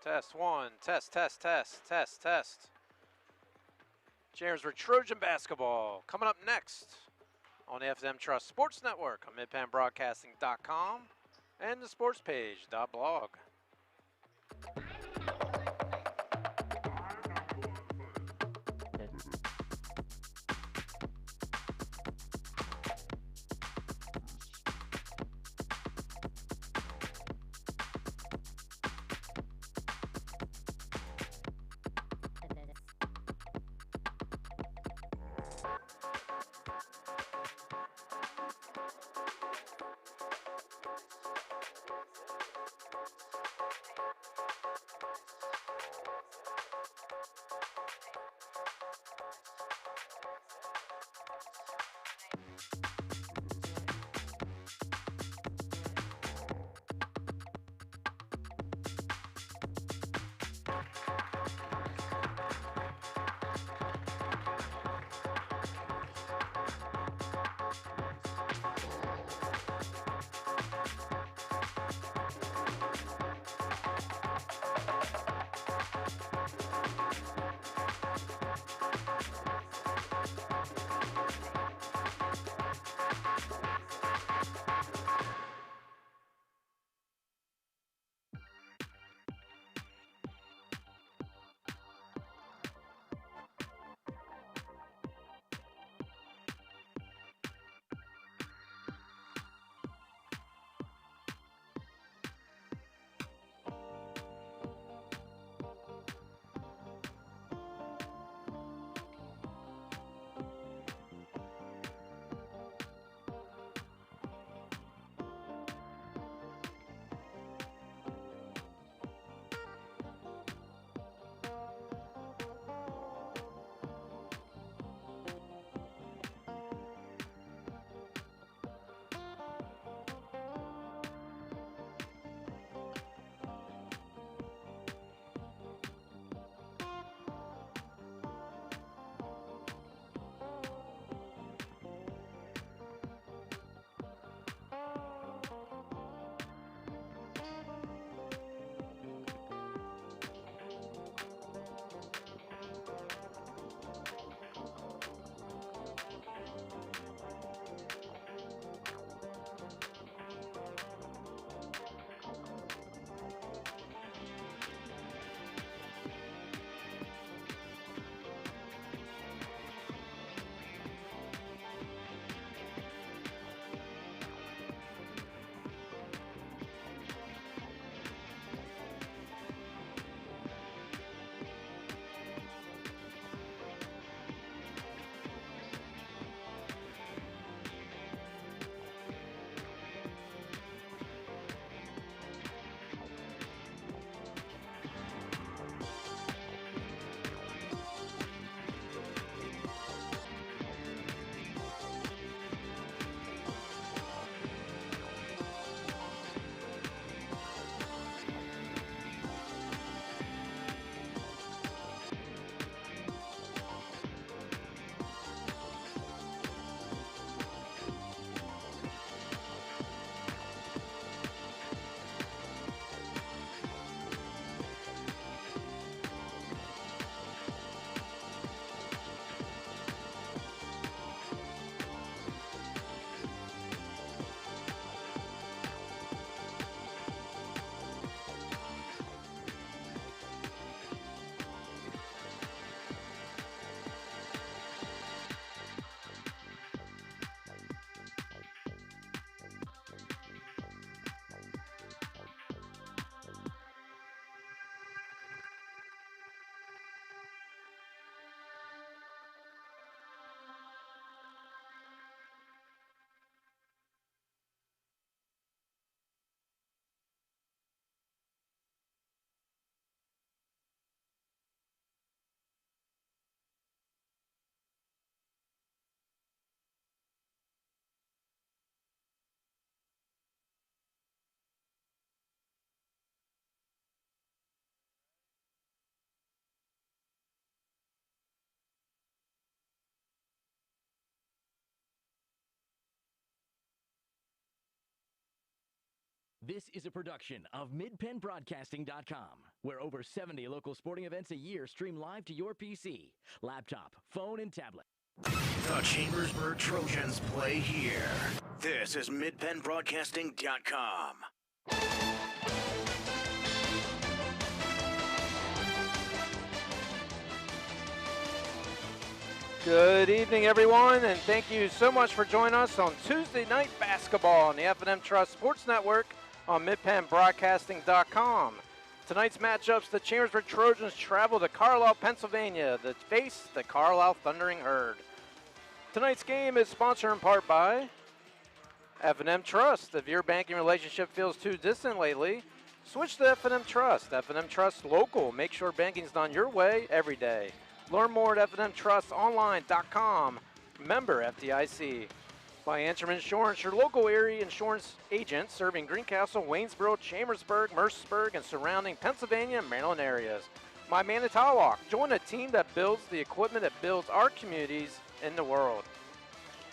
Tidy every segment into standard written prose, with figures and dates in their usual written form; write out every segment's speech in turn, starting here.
Test one, test. Chambersburg Trojan basketball coming up next on the FSM Trust Sports Network on midpenbroadcasting.com and the sportspage.blog. This is a production of MidPennBroadcasting.com, where over 70 local sporting events a year stream live to your PC, laptop, phone, and tablet. The Chambersburg Trojans play here. This is MidPennBroadcasting.com. Good evening, everyone, and thank you so much for joining us on Tuesday Night Basketball on the F&M Trust Sports Network on MidPennBroadcasting.com. Tonight's matchups, the Chambersburg Trojans travel to Carlisle, Pennsylvania to face the Carlisle Thundering Herd. Tonight's game is sponsored in part by F&M Trust. If your banking relationship feels too distant lately, switch to F&M Trust. F&M Trust local. Make sure banking's done your way every day. Learn more at FNMTrustonline.com. Member FDIC. By Antrim Insurance, your local area insurance agent serving Greencastle, Waynesboro, Chambersburg, Mercersburg, and surrounding Pennsylvania and Maryland areas. By Manitowoc, join a team that builds the equipment that builds our communities in the world.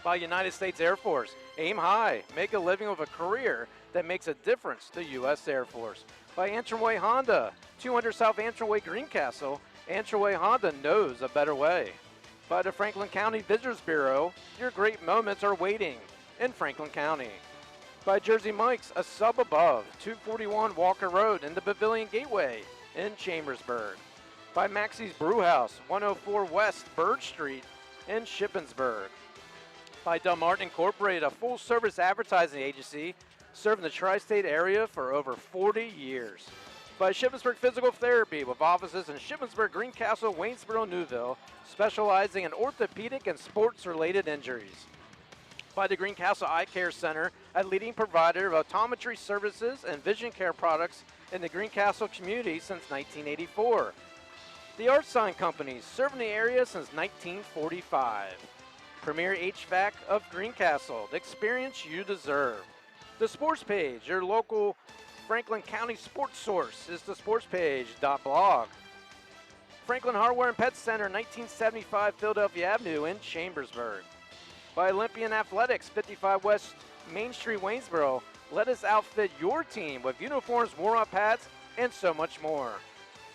By United States Air Force, aim high, make a living with a career that makes a difference to U.S. Air Force. By Antrim Way Honda, 200 South Antrim Way, Greencastle, Antrim Way Honda knows a better way. By the Franklin County Visitors Bureau, your great moments are waiting in Franklin County. By Jersey Mike's, a sub above, 241 Walker Road in the Pavilion Gateway in Chambersburg. By Maxie's Brewhouse, 104 West Bird Street in Shippensburg. By Delmartin Incorporated, a full-service advertising agency serving the tri-state area for over 40 years. By Shippensburg Physical Therapy, with offices in Shippensburg, Greencastle, Waynesboro, Newville, specializing in orthopedic and sports-related injuries. By the Greencastle Eye Care Center, a leading provider of optometry services and vision care products in the Greencastle community since 1984. The Art Sign Company, serving the area since 1945. Premier HVAC of Greencastle, the experience you deserve. The Sports Page, your local Franklin County sports source, is the sportspage.blog. Franklin Hardware and Pet Center, 1975 Philadelphia Avenue in Chambersburg. By Olympian Athletics, 55 West Main Street, Waynesboro. Let us outfit your team with uniforms, warm-up hats, and so much more.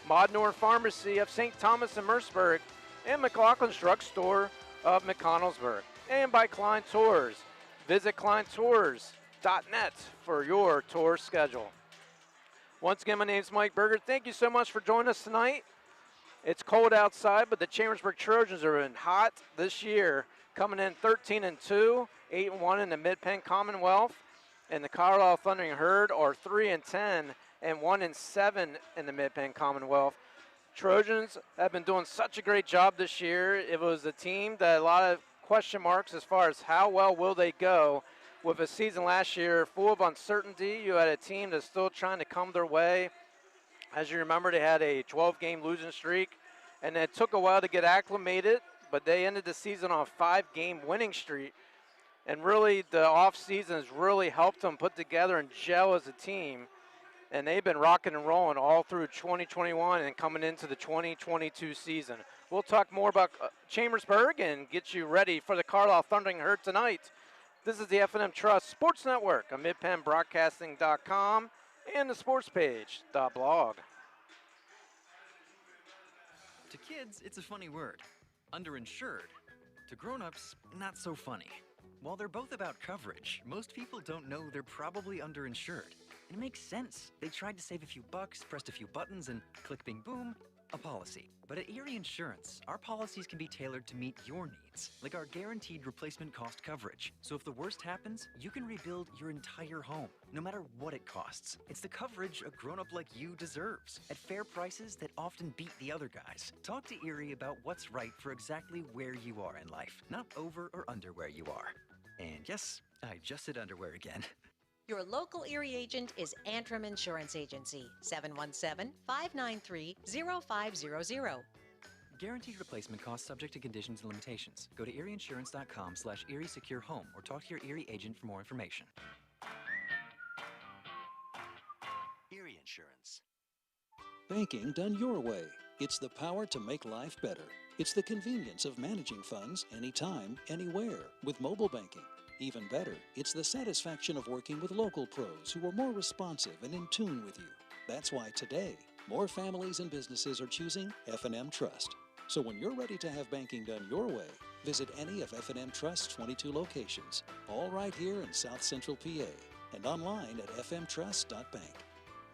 Modnor Pharmacy of St. Thomas and Mercersburg, and McLaughlin's Drugstore of McConnellsburg. And by Klein Tours. Visit kleintours.net for your tour schedule. Once again, my name is Mike Berger. Thank you so much for joining us tonight. It's cold outside, but the Chambersburg Trojans are in hot this year, coming in 13-2, 8-1 in the Mid-Penn Commonwealth, and the Carlisle Thundering Herd are 3-10 and 1-7 in the Mid-Penn Commonwealth. Trojans have been doing such a great job this year. It was a team that a lot of question marks as far as how well will they go. With a season last year full of uncertainty, you had a team that's still trying to come their way. As you remember, they had a 12-game losing streak, and it took a while to get acclimated, but they ended the season on a 5-game winning streak. And really, the offseason has really helped them put together and gel as a team. And they've been rocking and rolling all through 2021 and coming into the 2022 season. We'll talk more about Chambersburg and get you ready for the Carlisle Thundering Herd tonight. This is the F&M Trust Sports Network on MidPennBroadcasting.com and the SportsPage.blog. To kids, it's a funny word. Underinsured. To grown-ups, not so funny. While they're both about coverage, most people don't know they're probably underinsured. And it makes sense. They tried to save a few bucks, pressed a few buttons, and click, bing, boom, a policy. But at Erie Insurance, our policies can be tailored to meet your needs, like our guaranteed replacement cost coverage. So if the worst happens, you can rebuild your entire home, no matter what it costs. It's the coverage a grown-up like you deserves, at fair prices that often beat the other guys. Talk to Erie about what's right for exactly where you are in life, not over or under where you are. And yes, I just said underwear again. Your local Erie agent is Antrim Insurance Agency, 717-593-0500. Guaranteed replacement costs subject to conditions and limitations. Go to erieinsurance.com/Erie Secure Home or talk to your Erie agent for more information. Erie Insurance. Banking done your way. It's the power to make life better. It's the convenience of managing funds anytime, anywhere with mobile banking. Even better, it's the satisfaction of working with local pros who are more responsive and in tune with you. That's why today, more families and businesses are choosing F&M Trust. So when you're ready to have banking done your way, visit any of F&M Trust's 22 locations, all right here in South Central PA, and online at fmtrust.bank.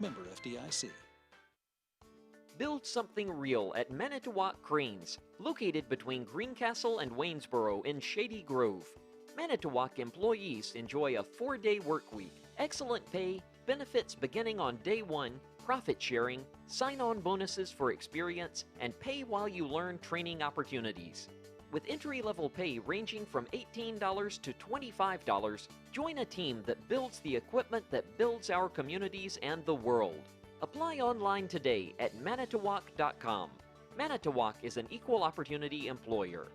Member FDIC. Build something real at Manitowoc Cranes, located between Greencastle and Waynesboro in Shady Grove. Manitowoc employees enjoy a 4-day work week, excellent pay, benefits beginning on day 1, profit sharing, sign-on bonuses for experience, and pay while you learn training opportunities. With entry-level pay ranging from $18 to $25, join a team that builds the equipment that builds our communities and the world. Apply online today at manitowoc.com. Manitowoc is an equal opportunity employer.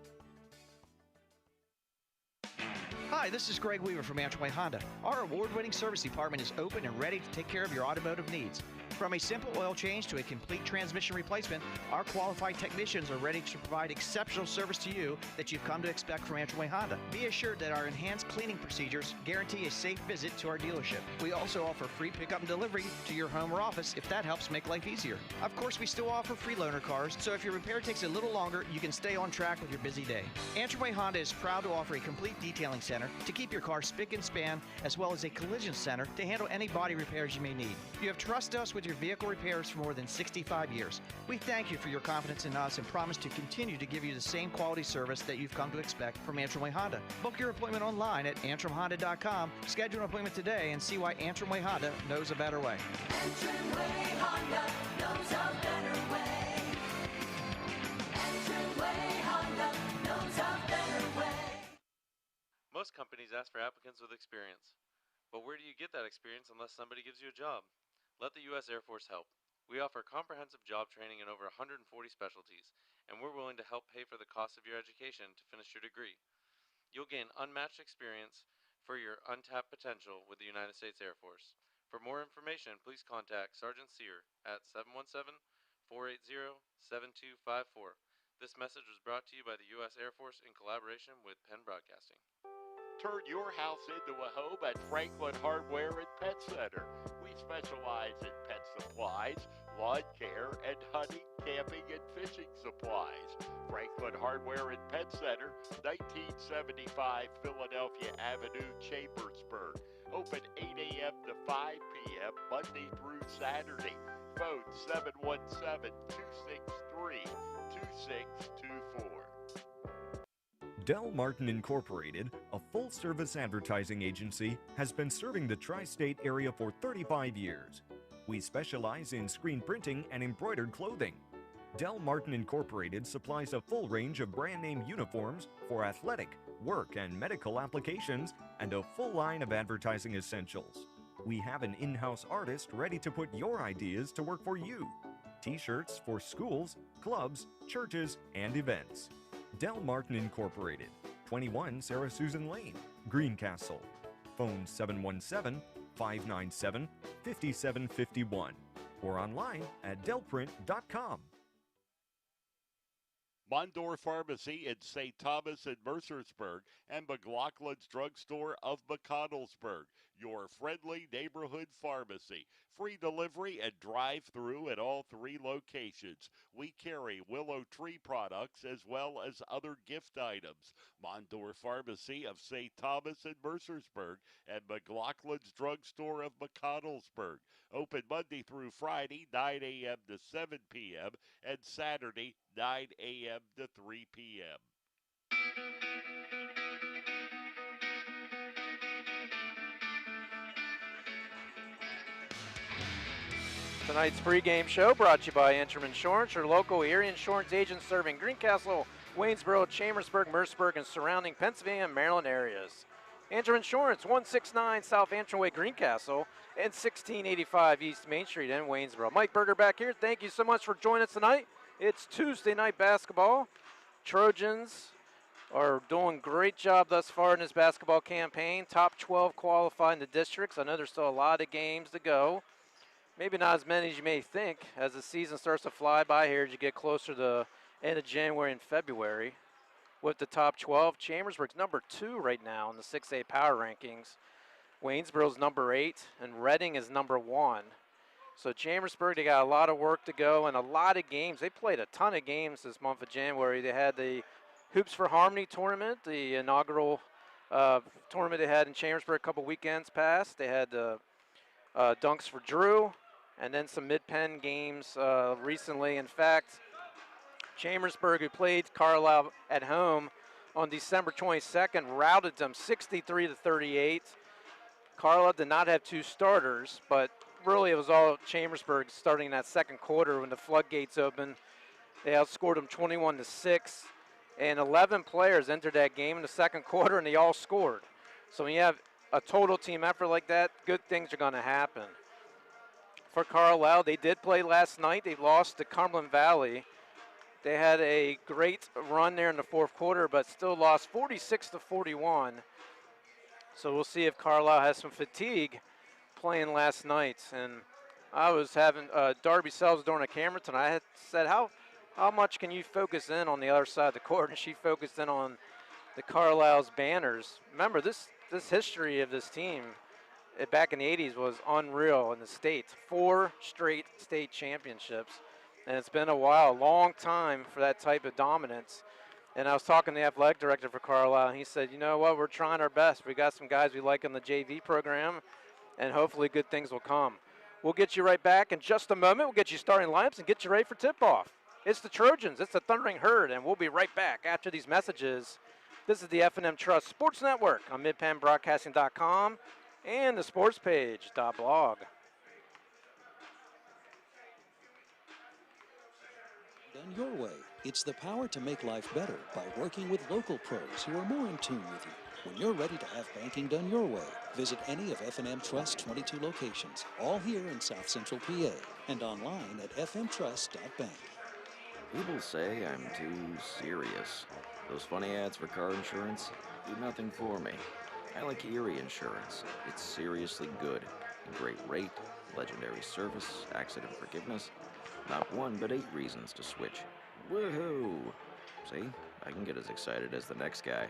Hi, this is Greg Weaver from Antrim Honda. Our award-winning service department is open and ready to take care of your automotive needs. From a simple oil change to a complete transmission replacement, our qualified technicians are ready to provide exceptional service to you that you've come to expect from Antrim Honda. Be assured that our enhanced cleaning procedures guarantee a safe visit to our dealership. We also offer free pickup and delivery to your home or office if that helps make life easier. Of course, we still offer free loaner cars, so if your repair takes a little longer, you can stay on track with your busy day. Antrim Honda is proud to offer a complete detailing center to keep your car spick and span, as well as a collision center to handle any body repairs you may need. You have trusted us with your vehicle repairs for more than 65 years. We thank you for your confidence in us and promise to continue to give you the same quality service that you've come to expect from Antrim Honda. Book your appointment online at antrimhonda.com. Schedule an appointment today and see why Antrim Honda knows a better way. Antrim Honda knows a better way. Antrim Honda knows a better way. Most companies ask for applicants with experience. But where do you get that experience unless somebody gives you a job? Let the U.S. Air Force help. We offer comprehensive job training in over 140 specialties, and we're willing to help pay for the cost of your education to finish your degree. You'll gain unmatched experience for your untapped potential with the United States Air Force. For more information, please contact Sergeant Sear at 717-480-7254. This message was brought to you by the U.S. Air Force in collaboration with Penn Broadcasting. Turn your house into a home at Franklin Hardware and Pet Center. We specialize in pet supplies, lawn care, and hunting, camping, and fishing supplies. Franklin Hardware and Pet Center, 1975 Philadelphia Avenue, Chambersburg. Open 8 a.m. to 5 p.m. Monday through Saturday. Phone 717-263-2624. Del Martin Incorporated, a full-service advertising agency, has been serving the tri-state area for 35 years. We specialize in screen printing and embroidered clothing. Del Martin Incorporated supplies a full range of brand-name uniforms for athletic, work, and medical applications, and a full line of advertising essentials. We have an in-house artist ready to put your ideas to work for you. T-shirts for schools, clubs, churches, and events. Del Martin Incorporated, 21 Sarah Susan Lane, Greencastle. Phone 717-597-5751 or online at delprint.com. Mondor Pharmacy in St. Thomas and Mercersburg, and McLaughlin's Drugstore of McConnellsburg, your friendly neighborhood pharmacy. Free delivery and drive-through at all 3 locations. We carry Willow Tree products as well as other gift items. Mondor Pharmacy of St. Thomas and Mercersburg, and McLaughlin's Drugstore of McConnellsburg. Open Monday through Friday, 9 a.m. to 7 p.m., and Saturday, 9 a.m. to 3 p.m. Tonight's pregame show brought to you by Antrim Insurance, your local area insurance agent serving Greencastle, Waynesboro, Chambersburg, Mercersburg, and surrounding Pennsylvania and Maryland areas. Antrim Insurance, 169 South Antrim Way, Greencastle, and 1685 East Main Street in Waynesboro. Mike Berger back here. Thank you so much for joining us tonight. It's Tuesday night basketball. Trojans are doing a great job thus far in this basketball campaign. Top 12 qualify in the districts. I know there's still a lot of games to go. Maybe not as many as you may think as the season starts to fly by here as you get closer to the end of January and February. with the top 12. Chambersburg's number 2 right now in the 6A power rankings. Waynesboro's number 8, and Reading is number 1. So Chambersburg, they got a lot of work to go and a lot of games. They played a ton of games this month of January. They had the Hoops for Harmony tournament, the inaugural tournament they had in Chambersburg a couple weekends past. They had the Dunks for Drew, and then some Mid-Penn games recently. In fact, Chambersburg, who played Carlisle at home on December 22nd, routed them 63-38. Carlisle did not have 2 starters, but really it was all Chambersburg starting in that second quarter when the floodgates opened. They outscored them 21-6, and 11 players entered that game in the second quarter, and they all scored. So when you have a total team effort like that, good things are going to happen. For Carlisle, they did play last night. They lost to Cumberland Valley. They had a great run there in the fourth quarter, but still lost 46-41. So we'll see if Carlisle has some fatigue playing last night. And I was having Darby Sells during a camera tonight. I had said, how much can you focus in on the other side of the court? And she focused in on the Carlisle's banners. Remember, this history of this team back in the 80s was unreal in the state. 4 straight state championships. And it's been a while, a long time for that type of dominance. And I was talking to the athletic director for Carlisle, and he said, you know what, we're trying our best. We got some guys we like in the JV program, and hopefully good things will come. We'll get you right back in just a moment. We'll get you starting lineups and get you ready for tip-off. It's the Trojans. It's the Thundering Herd, and we'll be right back after these messages. This is the F&M Trust Sports Network on MidPennBroadcasting.com and the sportspage.blog. Done your way. It's the power to make life better by working with local pros who are more in tune with you. When you're ready to have banking done your way, visit any of F&M Trust's 22 locations, all here in South Central PA, and online at fmtrust.bank. People say I'm too serious. Those funny ads for car insurance do nothing for me. I like Erie Insurance. It's seriously good. A great rate, legendary service, accident forgiveness. Not 1, but 8 reasons to switch. Woohoo! See, I can get as excited as the next guy.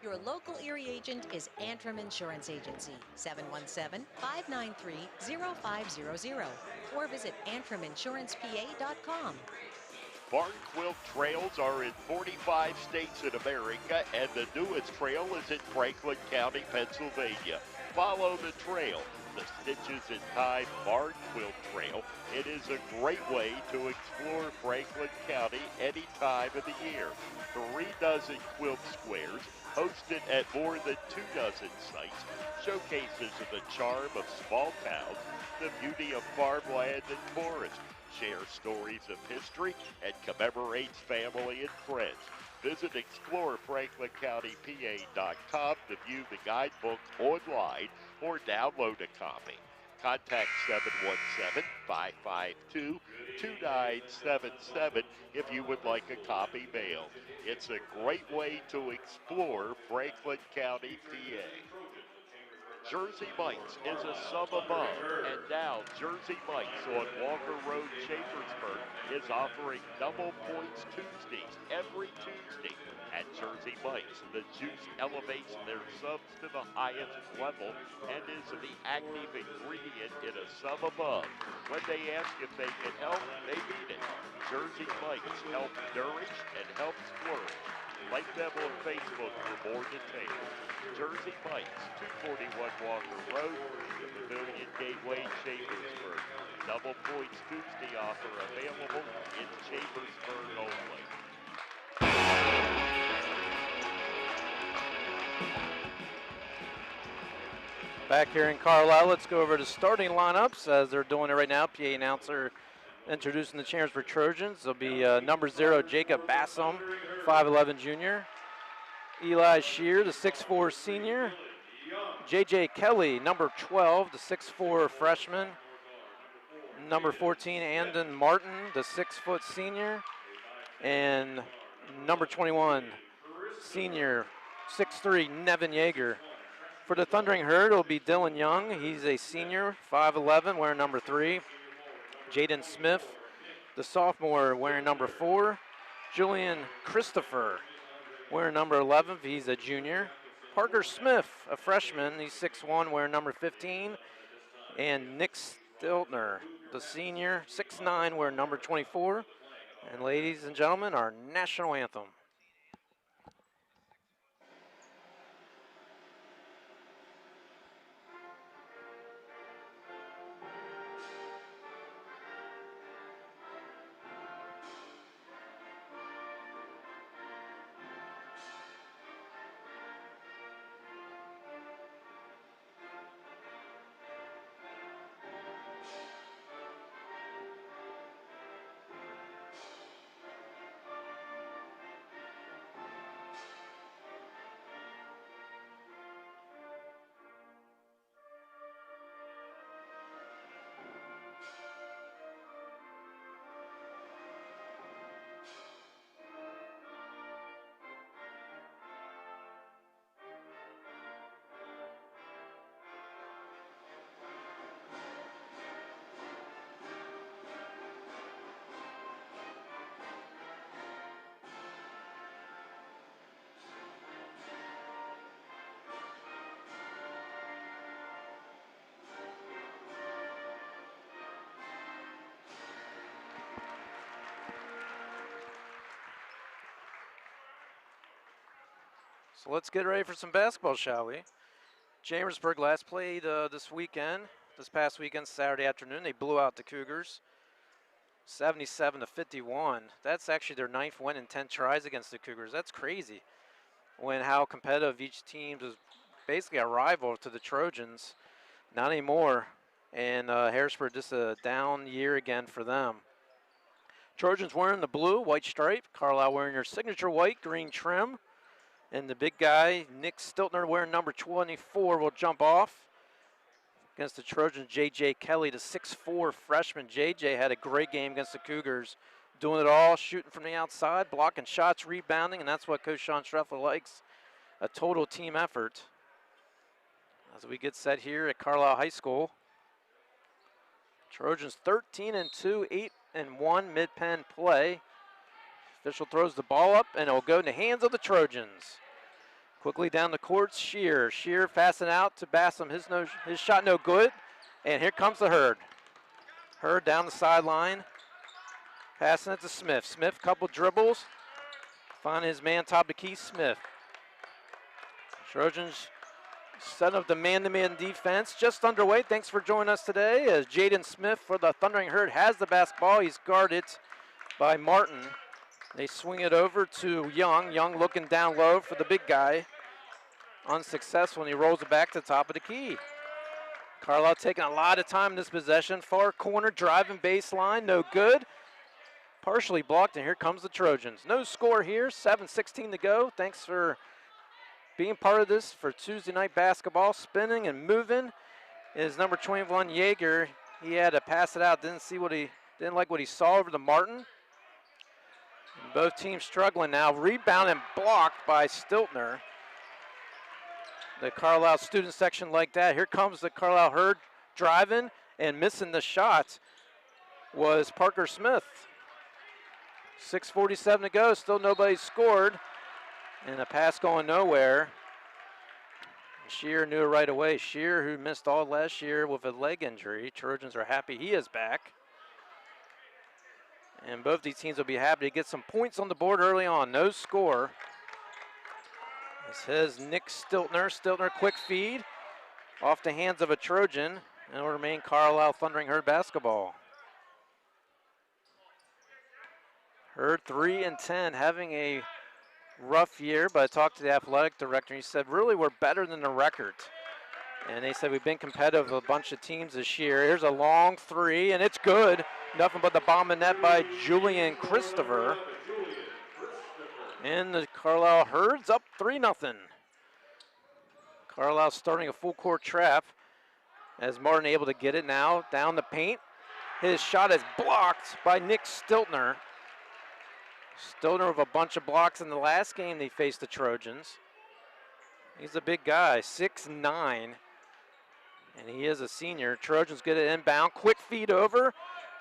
Your local Erie agent is Antrim Insurance Agency, 717-593-0500, or visit AntrimInsurancePA.com. Barn Quilt Trails are in 45 states in America, and the newest trail is in Franklin County, Pennsylvania. Follow the trail, the Stitches in Time Barn Quilt Trail. It is a great way to explore Franklin County any time of the year. 3 dozen quilt squares, hosted at more than 2 dozen sites, showcases of the charm of small towns, the beauty of farmland and forest, share stories of history, and commemorates family and friends. Visit ExploreFranklinCountyPA.com to view the guidebook online or download a copy. Contact 717-552-2977 if you would like a copy mailed. It's a great way to explore Franklin County, PA. Jersey Mike's is a sum above, and now Jersey Mike's on Walker Road, Chambersburg is offering double points Tuesdays every Tuesday. At Jersey Mike's, the juice elevates their subs to the highest level and is the active ingredient in a sum above. When they ask if they can help, they mean it. Jersey Mike's helps nourish and helps flourish. Like them on Facebook for more details. Jersey Mike's, 241 Walker Road, the Pavilion Gateway, Chambersburg. Double points Tuesday offer available in Chambersburg only. Back here in Carlisle, let's go over to starting lineups as they're doing it right now. PA announcer introducing the Chambersburg Trojans. There'll be number 0, Jacob Bassam, 5'11 junior. Eli Shear, the 6'4 senior. J.J. Kelly, number 12, the 6'4 freshman. Number 14, Andon Martin, the 6' senior. And number 21, senior, 6'3", Nevin Yeager. For the Thundering Herd, it'll be Dylan Young. He's a senior, 5'11", wearing number 3. Jaden Smith, the sophomore, wearing number 4. Julian Christopher, wearing number 11. He's a junior. Parker Smith, a freshman. He's 6'1", wearing number 15. And Nick Stiltner, the senior, 6'9", wearing number 24. And ladies and gentlemen, our national anthem. So let's get ready for some basketball, shall we? Chambersburg last played this past weekend, Saturday afternoon. They blew out the Cougars, 77-51. That's actually their 9th win in 10 tries against the Cougars. That's crazy when how competitive each team is, basically a rival to the Trojans. Not anymore. And Harrisburg, just a down year again for them. Trojans wearing the blue, white stripe. Carlisle wearing their signature white, green trim. And the big guy, Nick Stiltner, wearing number 24, will jump off against the Trojans. J.J. Kelly, the 6'4" freshman. J.J. had a great game against the Cougars, doing it all, shooting from the outside, blocking shots, rebounding, and that's what Coach Sean Streffler likes, a total team effort. As we get set here at Carlisle High School, Trojans 13-2, 8-1 mid-pen play. Official throws the ball up, and it will go in the hands of the Trojans. Quickly down the court, Shear. Shear passing out to Bassam. His shot no good. And here comes the Hurd. Hurd down the sideline. Passing it to Smith. Smith, couple dribbles. Finding his man top of the key, Smith. Trojans set up the man-to-man defense. Just underway. Thanks for joining us today as Jaden Smith for the Thundering Herd has the basketball. He's guarded by Martin. They swing it over to Young. Young looking down low for the big guy. Unsuccessful, and he rolls it back to the top of the key. Carlisle taking a lot of time in this possession. Far corner, driving baseline, no good. Partially blocked, and here comes the Trojans. No score here, 7:16 to go. Thanks for being part of this for Tuesday night basketball. Spinning and moving is number 21, Yeager. He had to pass it out, didn't like what he saw over to Martin. Both teams struggling now. Rebound and blocked by Stiltner. The Carlisle student section like that. Here comes the Carlisle Herd driving and missing the shot was Parker Smith. 6:47 to go. Still nobody scored. And a pass going nowhere. Shear knew it right away. Shear, who missed all last year with a leg injury. Trojans are happy he is back. And both these teams will be happy to get some points on the board early on. No score. This is Nick Stiltner. Stiltner, quick feed off the hands of a Trojan. And it will remain Carlisle Thundering Herd basketball. Herd 3-10, having a rough year, but I talked to the athletic director. And he said, really, we're better than the record. And they said we've been competitive with a bunch of teams this year. Here's a long three, and it's good. Nothing but the bomb in net by Julian Christopher. And the Carlisle Herds up 3-0. Carlisle starting a full court trap as Martin able to get it now down the paint. His shot is blocked by Nick Stiltner. Stiltner with a bunch of blocks in the last game they faced the Trojans. He's a big guy, 6'9", and he is a senior. Trojans get it inbound. Quick feed over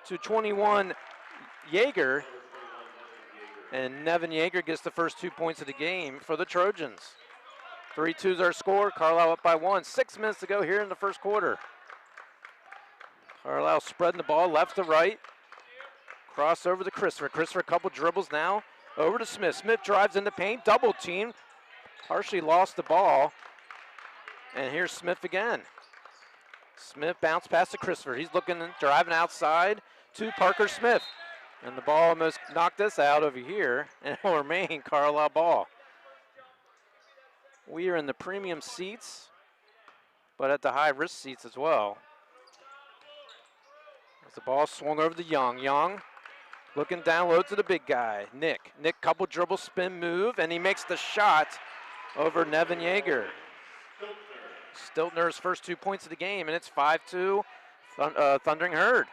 to 21 Yeager. And Nevin Yeager gets the first 2 points of the game for the Trojans. 3-2's our score. Carlisle up by 1. 6 minutes to go here in the first quarter. Carlisle spreading the ball left to right. Cross over to Christopher. Christopher, a couple dribbles now. Over to Smith. Smith drives in the paint. Double team. Partially lost the ball. And here's Smith again. Smith bounced past to Christopher. He's looking, driving outside to Parker Smith. And the ball almost knocked us out over here, and it will remain Carlisle ball. We are in the premium seats, but at the high-risk seats as well. As the ball swung over to Young. Young looking down low to the big guy, Nick. Nick, couple dribble spin move, and he makes the shot over Nevin Yeager. Stiltner's first 2 points of the game, and it's 5-2 Thundering Herd.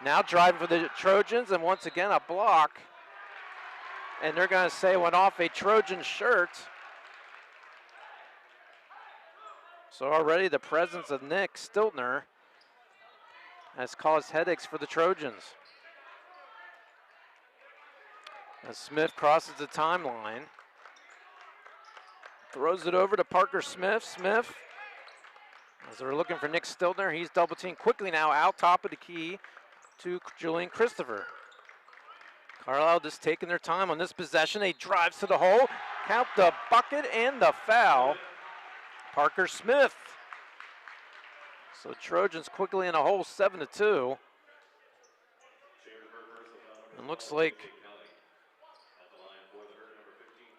Now driving for the Trojans, and once again a block. And they're going to say went off a Trojan shirt. So already the presence of Nick Stiltner has caused headaches for the Trojans. As Smith crosses the timeline, throws it over to Parker Smith. Smith, as they're looking for Nick Stiltner, he's double teamed quickly now out top of the key to Julian Christopher. Carlisle just taking their time on this possession. He drives to the hole, count the bucket and the foul. Parker Smith. So Trojans quickly in a hole, 7-2. And looks like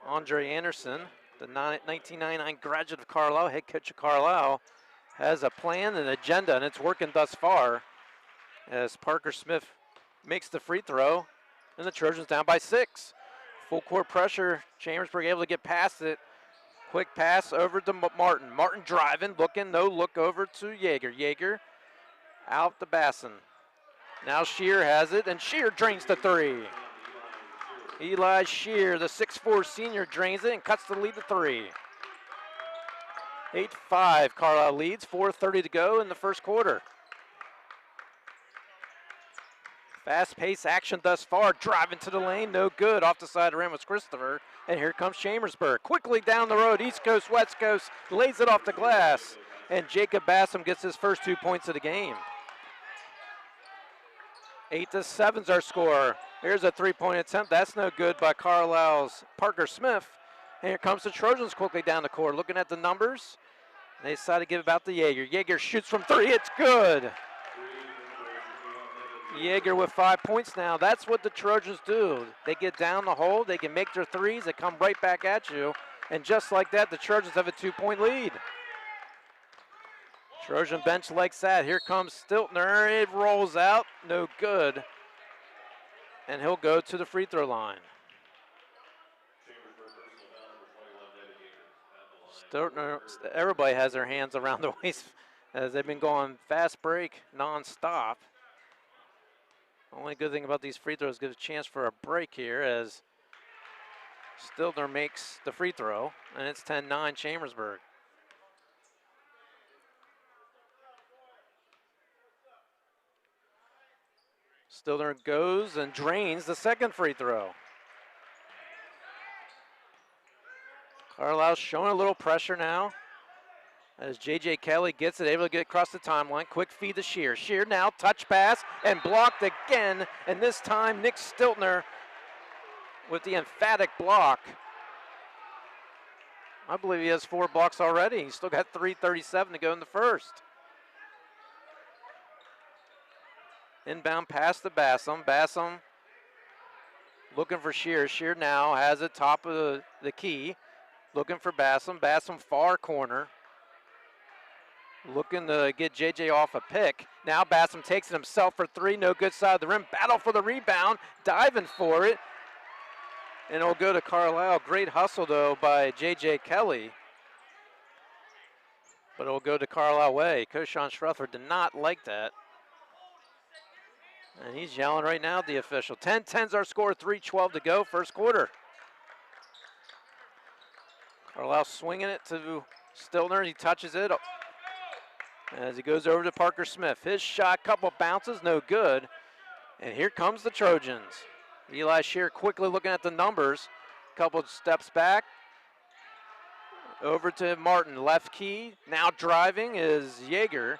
Andre Anderson, the 1999 graduate of Carlisle, head coach of Carlisle, has a plan and agenda, and it's working thus far as Parker Smith makes the free throw, and the Trojans down by 6. Full court pressure, Chambersburg able to get past it. Quick pass over to Martin. Martin driving, looking, no look over to Yeager. Yeager out to Basson. Now Shear has it, and Shear drains the 3. Eli Shear, the 6'4 senior, drains it and cuts the lead to 3. 8-5, Carlisle leads, 4:30 to go in the first quarter. Fast-paced action thus far, driving to the lane, no good. Off the side of the rim was Christopher, and here comes Chambersburg. Quickly down the road, East Coast, West Coast, lays it off the glass, and Jacob Bassam gets his first 2 points of the game. 8-7's our score. Here's a three-point attempt. That's no good by Carlisle's Parker Smith. And here comes the Trojans quickly down the court. Looking at the numbers, they decide to give it out to Yeager. Yeager shoots from 3. It's good. Yeager with 5 points now. That's what the Trojans do. They get down the hole. They can make their threes. They come right back at you. And just like that, the Trojans have a 2-point lead. Trojan bench likes that. Here comes Stiltner. It rolls out. No good. And he'll go to the free throw line. Stiltner, everybody has their hands around the waist as they've been going fast break nonstop. Only good thing about these free throws gives a chance for a break here as Stiltner makes the free throw, and it's 10-9 Chambersburg. Stiltner goes and drains the second free throw. Carlisle showing a little pressure now as J.J. Kelly gets it, able to get across the timeline. Quick feed to Shear. Shear now, touch pass, and blocked again. And this time, Nick Stiltner with the emphatic block. I believe he has 4 blocks already. He's still got 3:37 to go in the first. Inbound pass to Bassam. Bassam looking for Shear. Shear now has it top of the key. Looking for Bassam. Bassam far corner. Looking to get JJ off a pick. Now Bassam takes it himself for 3. No good side of the rim. Battle for the rebound. Diving for it. And it'll go to Carlisle. Great hustle, though, by JJ Kelly. But it'll go to Carlisle way. Coach Sean Struther did not like that. And he's yelling right now at the official. 10-10's our score. 3:12 to go. First quarter. Carlisle swinging it to Stiltner. He touches it as he goes over to Parker Smith. His shot, couple bounces, no good. And here comes the Trojans. Eli Shear quickly looking at the numbers. Couple of steps back. Over to Martin, left key. Now driving is Yeager.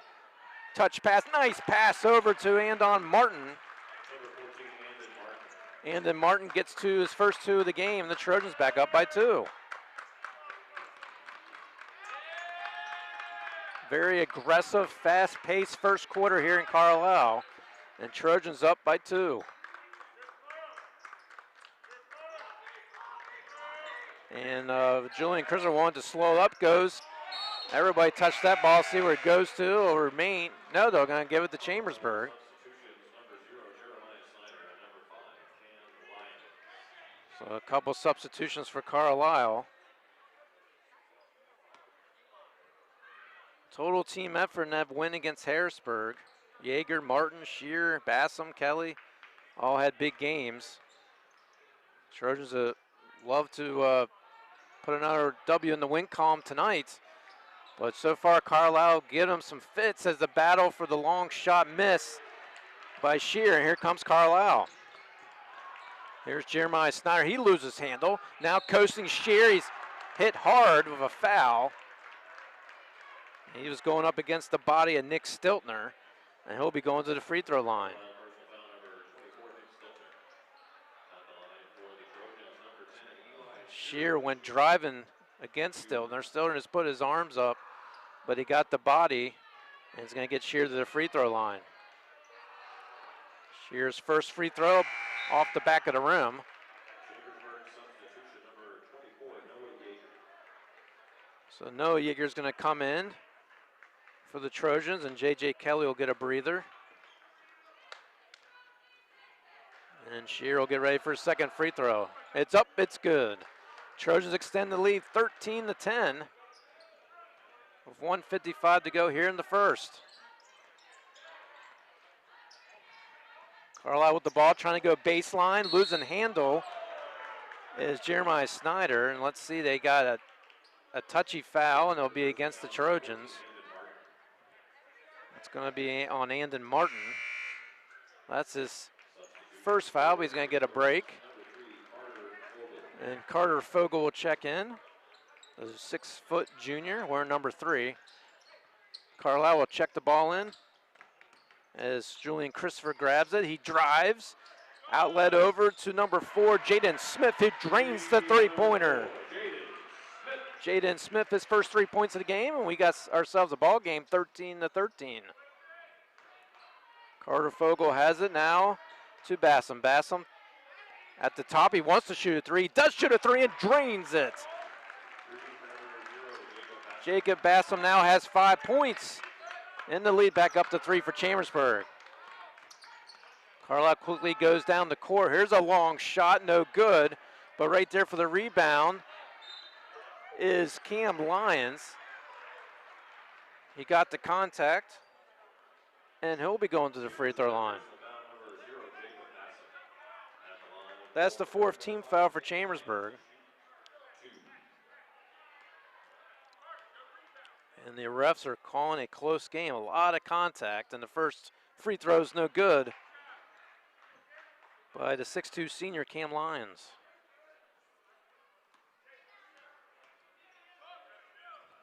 Touch pass, nice pass over to Andon Martin. And then Martin gets to his first 2 of the game. The Trojans back up by 2. Very aggressive, fast-paced first quarter here in Carlisle. And Trojans up by 2. And Julian Crisler wanted to slow up, goes. Everybody touched that ball, see where it goes to, or remain. No, they're going to give it to Chambersburg. So a couple substitutions for Carlisle. Total team effort in that win against Harrisburg. Yeager, Martin, Shear, Bassam, Kelly, all had big games. Trojans love to put another W in the win column tonight. But so far, Carlisle get them some fits as the battle for the long shot miss by Shear. And here comes Carlisle. Here's Jeremiah Snyder. He loses handle. Now coasting Shear. He's hit hard with a foul. He was going up against the body of Nick Stiltner, and he'll be going to the free throw line. Shear went driving against Stiltner. Stiltner just put his arms up, but he got the body, and he's going to get Shear to the free throw line. Shear's first free throw off the back of the rim. So Noah Yeager's going to come in for the Trojans, and J.J. Kelly will get a breather. And Shear will get ready for his second free throw. It's up, it's good. Trojans extend the lead 13-10 with 1:55 to go here in the first. Carlisle with the ball, trying to go baseline, losing handle is Jeremiah Snyder. And let's see, they got a touchy foul, and it'll be against the Trojans. It's going to be on Andon Martin. That's his first foul, but he's going to get a break. And Carter Fogel will check in. The 6-foot junior, wearing number 3. Carlisle will check the ball in as Julian Christopher grabs it. He drives, outlet over to number 4, Jaden Smith, who drains the three-pointer. Jaden Smith, his first 3 points of the game, and we got ourselves a ball game, 13-13. Carter Fogel has it now to Bassam. Bassam at the top, he wants to shoot a 3. He does shoot a 3 and drains it. Jacob Bassam now has 5 points in the lead, back up to 3 for Chambersburg. Carlisle quickly goes down the court. Here's a long shot, no good, but right there for the rebound is Cam Lyons. He got the contact, and he'll be going to the free throw line. That's the 4th team foul for Chambersburg. And the refs are calling a close game, a lot of contact, and the first free throw's no good by the 6'2 senior Cam Lyons.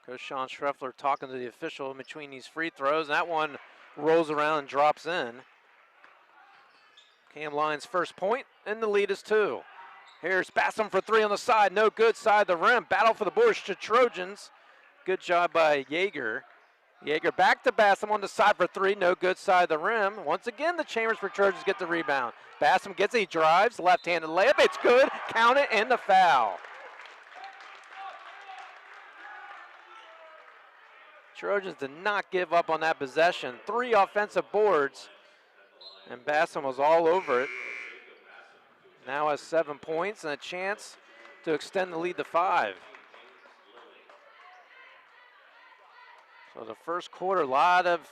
Coach Sean Schreffler talking to the official in between these free throws. And that one rolls around and drops in. Cam Lyons' first point, and the lead is 2. Here's Bassam for 3 on the side. No good, side of the rim. Battle for the bush to Trojans. Good job by Yeager. Yeager back to Bassam on the side for 3. No good, side of the rim. Once again, the Chambersburg Trojans get the rebound. Bassam gets it, he drives, left-handed layup. It's good, count it, and the foul. Trojans did not give up on that possession. 3 offensive boards, and Bassam was all over it. Now has 7 points and a chance to extend the lead to 5. So the first quarter, a lot of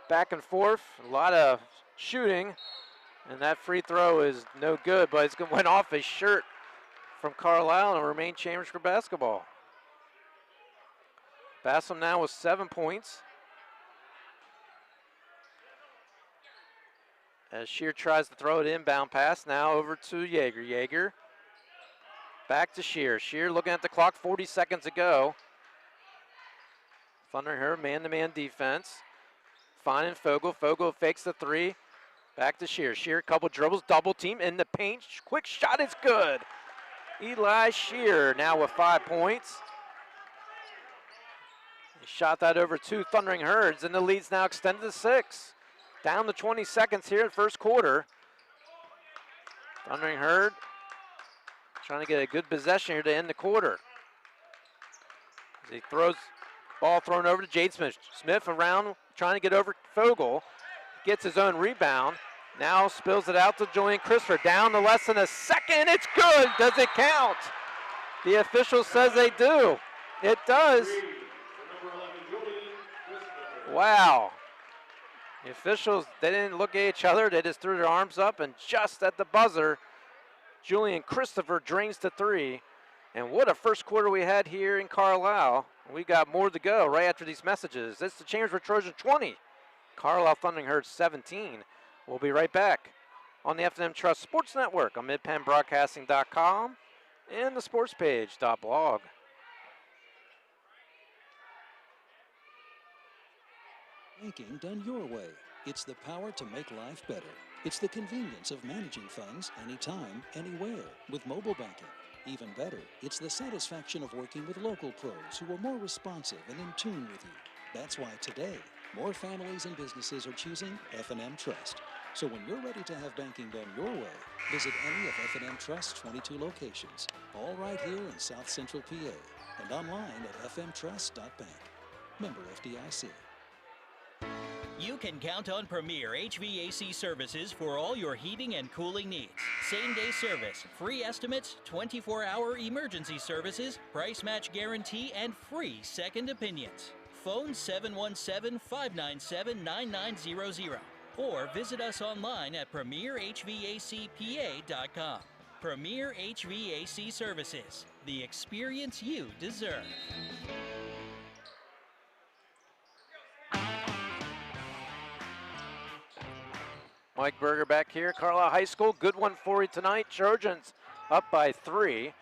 back and forth, a lot of shooting, and that free throw is no good, but it went off his shirt from Carlisle and remained Chambersburg basketball. Bassam now with 7 points. As Shear tries to throw it inbound pass, now over to Yeager. Yeager back to Shear. Shear looking at the clock, 40 seconds to go. Thundering Herd, man-to-man defense. Finding Fogel. Fogel fakes the three. Back to Shear. Shear, couple dribbles, double team in the paint. Quick shot, it's good. Eli Shear now with 5 points. He shot that over 2 Thundering Herds, and the lead's now extended to 6. Down to 20 seconds here in the first quarter. Thundering Herd trying to get a good possession here to end the quarter. As he throws, ball thrown over to Jade Smith. Smith around, trying to get over Fogel. Gets his own rebound. Now spills it out to Julian Christopher. Down to less than a second. It's good. Does it count? The official says they do. It does. Wow. The officials, they didn't look at each other. They just threw their arms up, and just at the buzzer, Julian Christopher drains to 3. And what a first quarter we had here in Carlisle. We got more to go right after these messages. It's the Chambersburg Trojans 20. Carlisle Thundering Herd 17. We'll be right back on the F&M Trust Sports Network on midpennbroadcasting.com and the sports page.blog. Banking done your way. It's the power to make life better. It's the convenience of managing funds anytime, anywhere with mobile banking. Even better, it's the satisfaction of working with local pros who are more responsive and in tune with you. That's why today, more families and businesses are choosing F&M Trust. So when you're ready to have banking done your way, visit any of F&M Trust's 22 locations, all right here in South Central PA, and online at fmtrust.bank. Member FDIC. You can count on Premier HVAC services for all your heating and cooling needs. Same-day service, free estimates, 24-hour emergency services, price match guarantee, and free second opinions. Phone 717-597-9900 or visit us online at premierhvacpa.com. Premier HVAC Services, the experience you deserve. Mike Berger back here, Carlisle High School. Good one for you tonight. Trojans up by 3.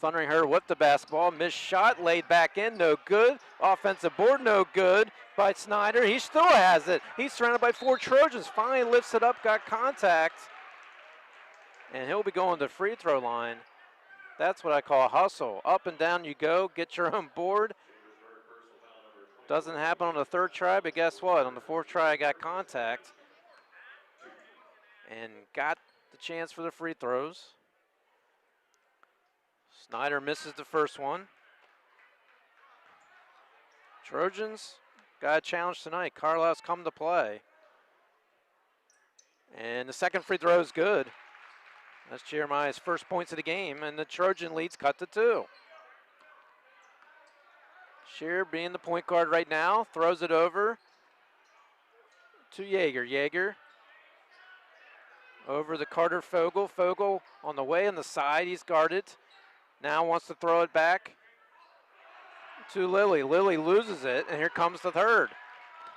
Thundering Herd with the basketball. Missed shot, laid back in, no good. Offensive board, no good by Snyder. He still has it. He's surrounded by 4 Trojans. Finally lifts it up, got contact. And he'll be going to the free throw line. That's what I call a hustle. Up and down you go, get your own board. Doesn't happen on the 3rd try, but guess what? On the 4th try, I got contact. And got the chance for the free throws. Snyder misses the first one. Trojans got a challenge tonight. Carlisle's come to play. And the second free throw is good. That's Jeremiah's first points of the game, and the Trojan lead's cut to 2. Shear being the point guard right now, throws it over to Yeager. Yeager over the Carter Fogel. Fogel on the way on the side, he's guarded. Now wants to throw it back to Lilly. Lilly loses it, and here comes the 3rd.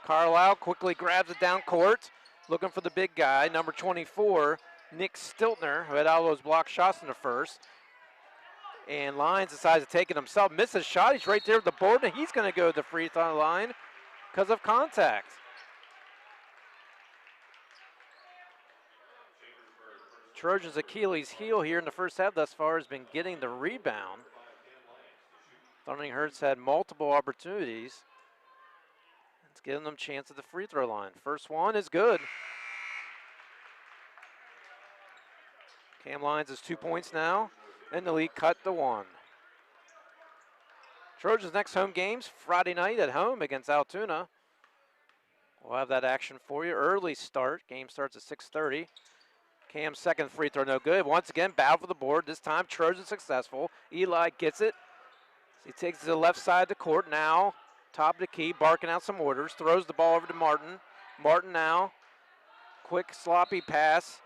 Carlisle quickly grabs it down court, looking for the big guy, number 24, Nick Stiltner, who had all those blocked shots in the first. And Lyons decides to take it himself, misses shot. He's right there with the board, and he's going to go to the free throw line because of contact. Trojans' Achilles heel here in the first half thus far has been getting the rebound. Thundering Herds had multiple opportunities. It's giving them a chance at the free throw line. First one is good. Cam Lyons is 2 points now, and the lead cut to 1. Trojans' next home games Friday night at home against Altoona. We'll have that action for you. Early start. Game starts at 6:30. Cam's second free throw, no good. Once again, battle for the board. This time, Trojan successful. Eli gets it. He takes it to the left side of the court. Now, top of the key, barking out some orders. Throws the ball over to Martin. Martin now, quick, sloppy pass.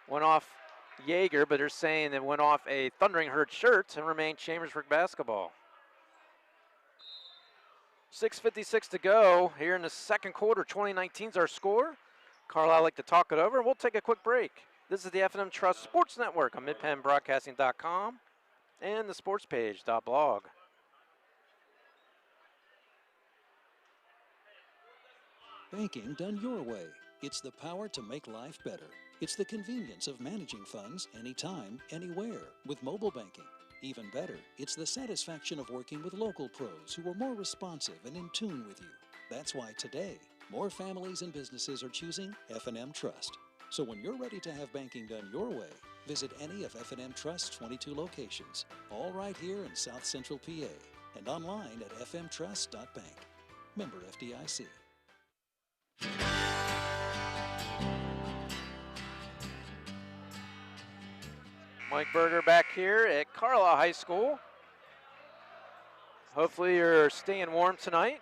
Went off Yeager, but they're saying it went off a Thundering Herd shirt and remained Chambersburg basketball. 6:56 to go here in the second quarter. 2019's our score. Carlisle like to talk it over. We'll take a quick break. This is the F&M Trust Sports Network on midpenbroadcasting.com and the sportspage.blog. Banking done your way. It's the power to make life better. It's the convenience of managing funds anytime, anywhere with mobile banking. Even better, it's the satisfaction of working with local pros who are more responsive and in tune with you. That's why today, more families and businesses are choosing F&M Trust. So when you're ready to have banking done your way, visit any of F&M Trust's 22 locations, all right here in South Central PA, and online at fmtrust.bank. Member FDIC. Mike Berger back here at Carlisle High School. Hopefully you're staying warm tonight.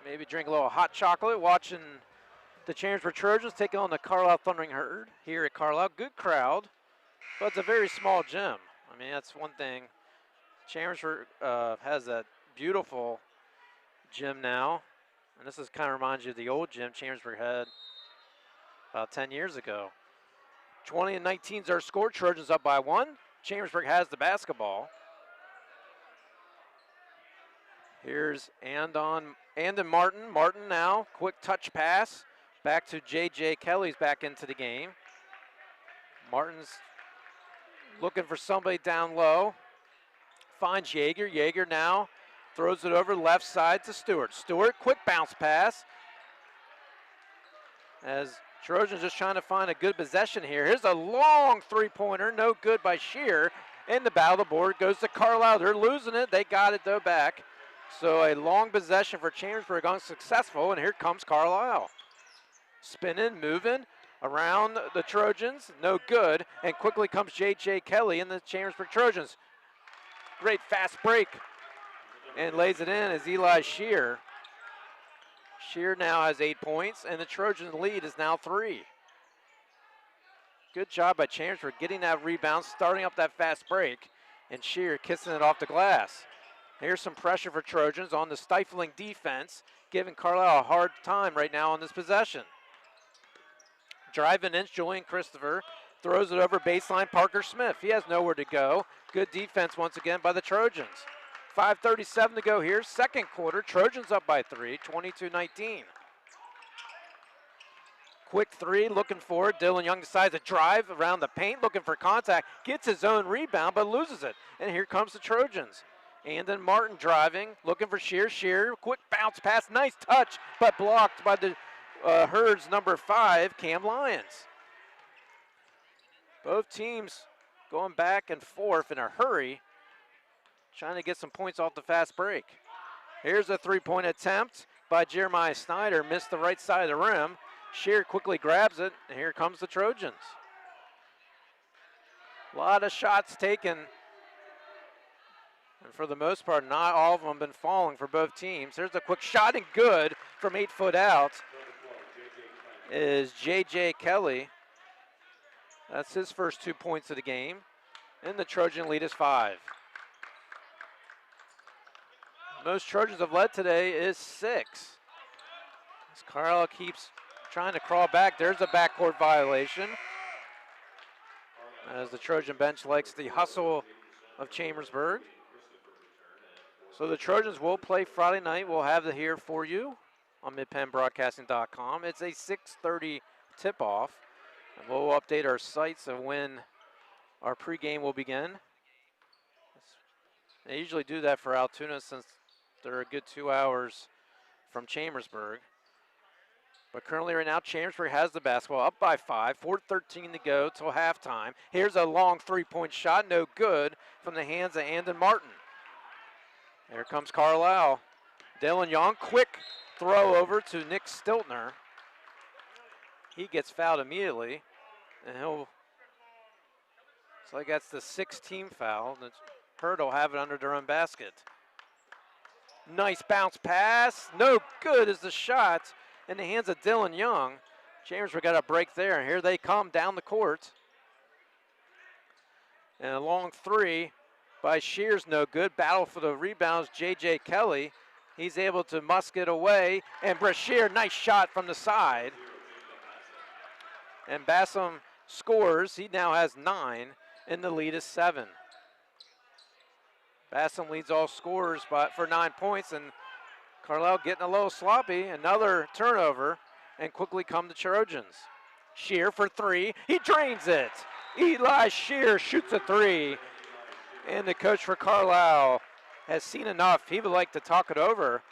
Maybe drink a little hot chocolate, watching the Chambersburg Trojans taking on the Carlisle Thundering Herd here at Carlisle. Good crowd, but it's a very small gym. I mean, that's one thing. Chambersburg has that beautiful gym now, and this is kind of reminds you of the old gym Chambersburg had about 10 years ago. 20-19 is our score. Trojans up by 1. Chambersburg has the basketball. Here's Andon Martin. Martin now, quick touch pass. Back to J.J. Kelly's back into the game. Martin's looking for somebody down low. Finds Yeager. Yeager now throws it over left side to Stewart. Stewart, quick bounce pass. As Trojans just trying to find a good possession here. Here's a long three-pointer, no good by Shear. And the battle of the board goes to Carlisle. They're losing it. They got it though back. So a long possession for Chambersburg unsuccessful, and here comes Carlisle. Spinning, moving around the Trojans, no good. And quickly comes J.J. Kelly and the Chambersburg Trojans. Great fast break. And lays it in as Eli Shear. Shear now has 8 points, and the Trojan lead is now 3. Good job by Chambersburg getting that rebound, starting up that fast break, and Shear kissing it off the glass. Here's some pressure for Trojans on the stifling defense, giving Carlisle a hard time right now on this possession. Driving in, Julian Christopher throws it over baseline, Parker Smith. He has nowhere to go. Good defense once again by the Trojans. 5:37 to go here, second quarter. Trojans up by 3, 22-19. Quick three, looking for it. Dylan Young decides to drive around the paint, looking for contact. Gets his own rebound, but loses it. And here comes the Trojans. And then Martin driving, looking for Shear. Shear, quick bounce pass, nice touch, but blocked by the Herd's number 5, Cam Lyons. Both teams going back and forth in a hurry, trying to get some points off the fast break. Here's a three-point attempt by Jeremiah Snyder, missed the right side of the rim. Shear quickly grabs it, and here comes the Trojans. A lot of shots taken, and for the most part, not all of them have been falling for both teams. There's a quick shot and good from 8 foot out is J.J. Kelly. That's his first 2 points of the game, and the Trojan lead is 5. Most Trojans have led today is 6. As Carlisle keeps trying to crawl back, there's a backcourt violation. As the Trojan bench likes the hustle of Chambersburg. So the Trojans will play Friday night. We'll have it here for you on midpenbroadcasting.com. It's a 6:30 tip-off. And we'll update our sites of when our pregame will begin. They usually do that for Altoona since they're a good 2 hours from Chambersburg. But currently right now, Chambersburg has the basketball up by 5, 4:13 to go till halftime. Here's a long three-point shot, no good from the hands of Andon Martin. There comes Carlisle. Dylan Young, quick throw over to Nick Stiltner. He gets fouled immediately, and so that's the 6th team foul. The Herd will have it under their own basket. Nice bounce pass, no good is the shot in the hands of Dylan Young. Chambersburg got a break there, and here they come down the court. And a long three by Shears, no good. Battle for the rebounds, J.J. Kelly. He's able to musk it away, and Brashear, nice shot from the side. and Bassam scores. He now has 9, and the lead is 7. Bassam leads all scorers for 9 points, and Carlisle getting a little sloppy. Another turnover, and quickly come the Trojans. Shear for 3. He drains it. Eli Shear shoots a 3. And the coach for Carlisle has seen enough. He would like to talk it over.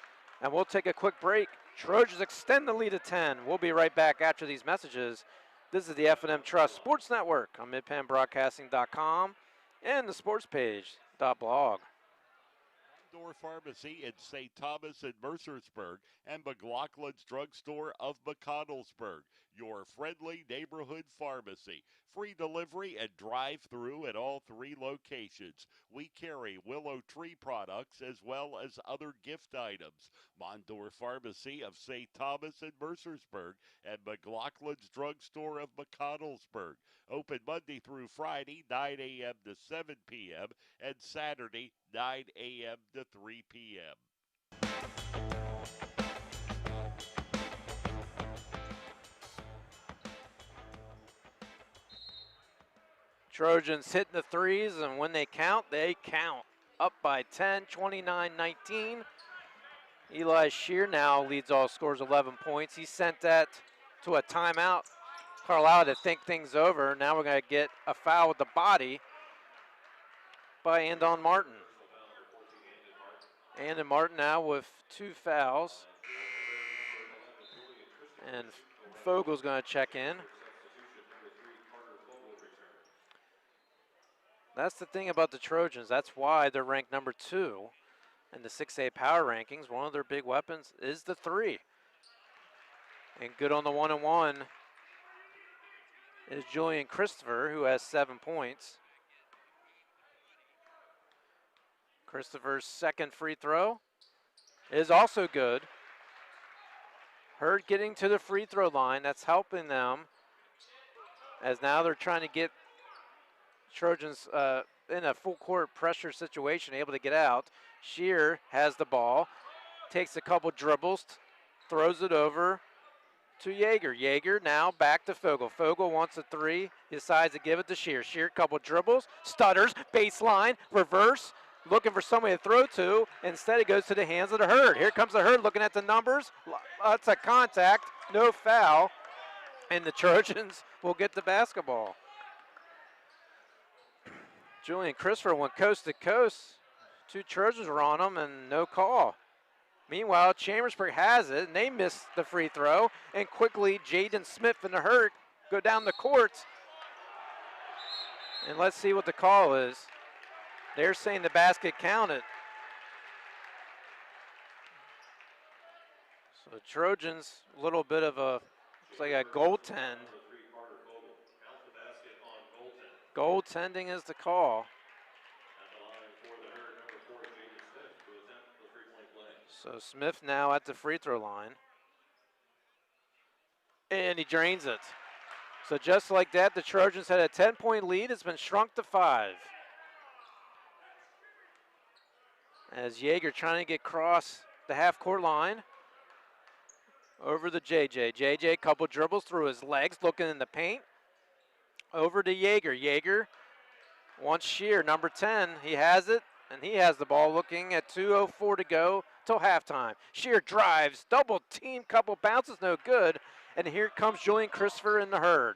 And we'll take a quick break. Trojans extend the lead to 10. We'll be right back after these messages. This is the F&M Trust Sports Network on midpenbroadcasting.com and the sports page.blog. Door Pharmacy in St. Thomas and Mercersburg, and McLaughlin's Drugstore of McConnellsburg, your friendly neighborhood pharmacy. Free delivery and drive-through at all 3 locations. We carry Willow Tree products as well as other gift items. Mondor Pharmacy of St. Thomas and Mercersburg, and McLaughlin's Drugstore of McConnellsburg. Open Monday through Friday, 9 a.m. to 7 p.m., and Saturday, 9 a.m. to 3 p.m. Trojans hitting the threes, and when they count, they count. Up by 10, 29-19. Eli Shear now leads all scores, 11 points. He sent that to a timeout. Carlisle to think things over. Now we're going to get a foul with the body by Andon Martin. Andon Martin now with 2 fouls. And Fogel's going to check in. That's the thing about the Trojans. That's why they're ranked number 2 in the 6A power rankings. One of their big weapons is the 3. And good on the 1-and-1 is Julian Christopher, who has 7 points. Christopher's second free throw is also good. Hurd getting to the free throw line. That's helping them, as now they're trying to get Trojans in a full court pressure situation, able to get out. Shear has the ball, takes a couple dribbles, throws it over to Yeager. Yeager now back to Fogel. Fogel wants a 3, he decides to give it to Shear. Shear, couple dribbles, stutters, baseline, reverse, looking for somebody to throw to. Instead, it goes to the hands of the Hurd. Here comes the Hurd looking at the numbers. That's a contact, no foul, and the Trojans will get the basketball. Julian Christopher went coast to coast. 2 Trojans were on him and no call. Meanwhile, Chambersburg has it, and they miss the free throw. And quickly, Jaden Smith and the Hurt go down the court. And let's see what the call is. They're saying the basket counted. So the Trojans, a little bit of a, it's like a goaltend. Goaltending is the call. So Smith now at the free throw line. And he drains it. So just like that, the Trojans had a 10-point lead. It's been shrunk to 5. As Yeager trying to get across the half-court line. Over to JJ. JJ, couple dribbles through his legs, looking in the paint. Over to Yeager. Yeager wants Shear, number 10. He has it, and he has the ball, looking at 2:04 to go till halftime. Shear drives, double team, couple bounces, no good. And here comes Julian Christopher in the Herd.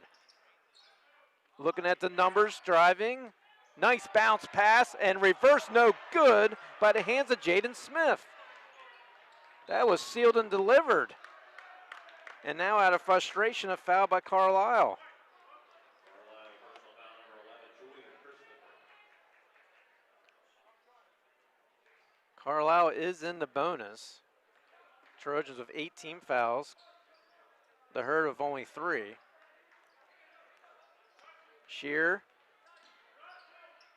Looking at the numbers, driving. Nice bounce pass, and reverse, no good, by the hands of Jaden Smith. That was sealed and delivered. And now out of frustration, a foul by Carlisle. Carlisle is in the bonus. Trojans with 18 fouls. The Herd of only 3. Shear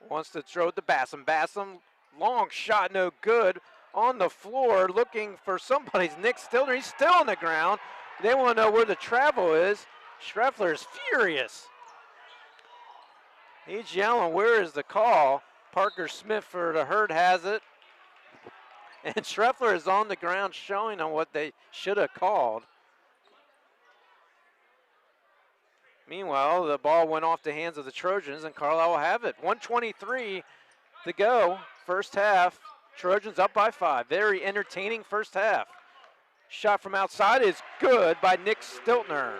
wants to throw it to Bassam. Bassam, long shot, no good. On the floor, looking for somebody's Nick Stillner. He's still on the ground. They want to know where the travel is. Schreffler is furious. He's yelling, where is the call? Parker Smith for the Herd has it. And Schreffler is on the ground showing them what they should have called. Meanwhile, the ball went off the hands of the Trojans, and Carlisle will have it. 1:23 to go, first half. Trojans up by 5. Very entertaining first half. Shot from outside is good by Nick Stiltner.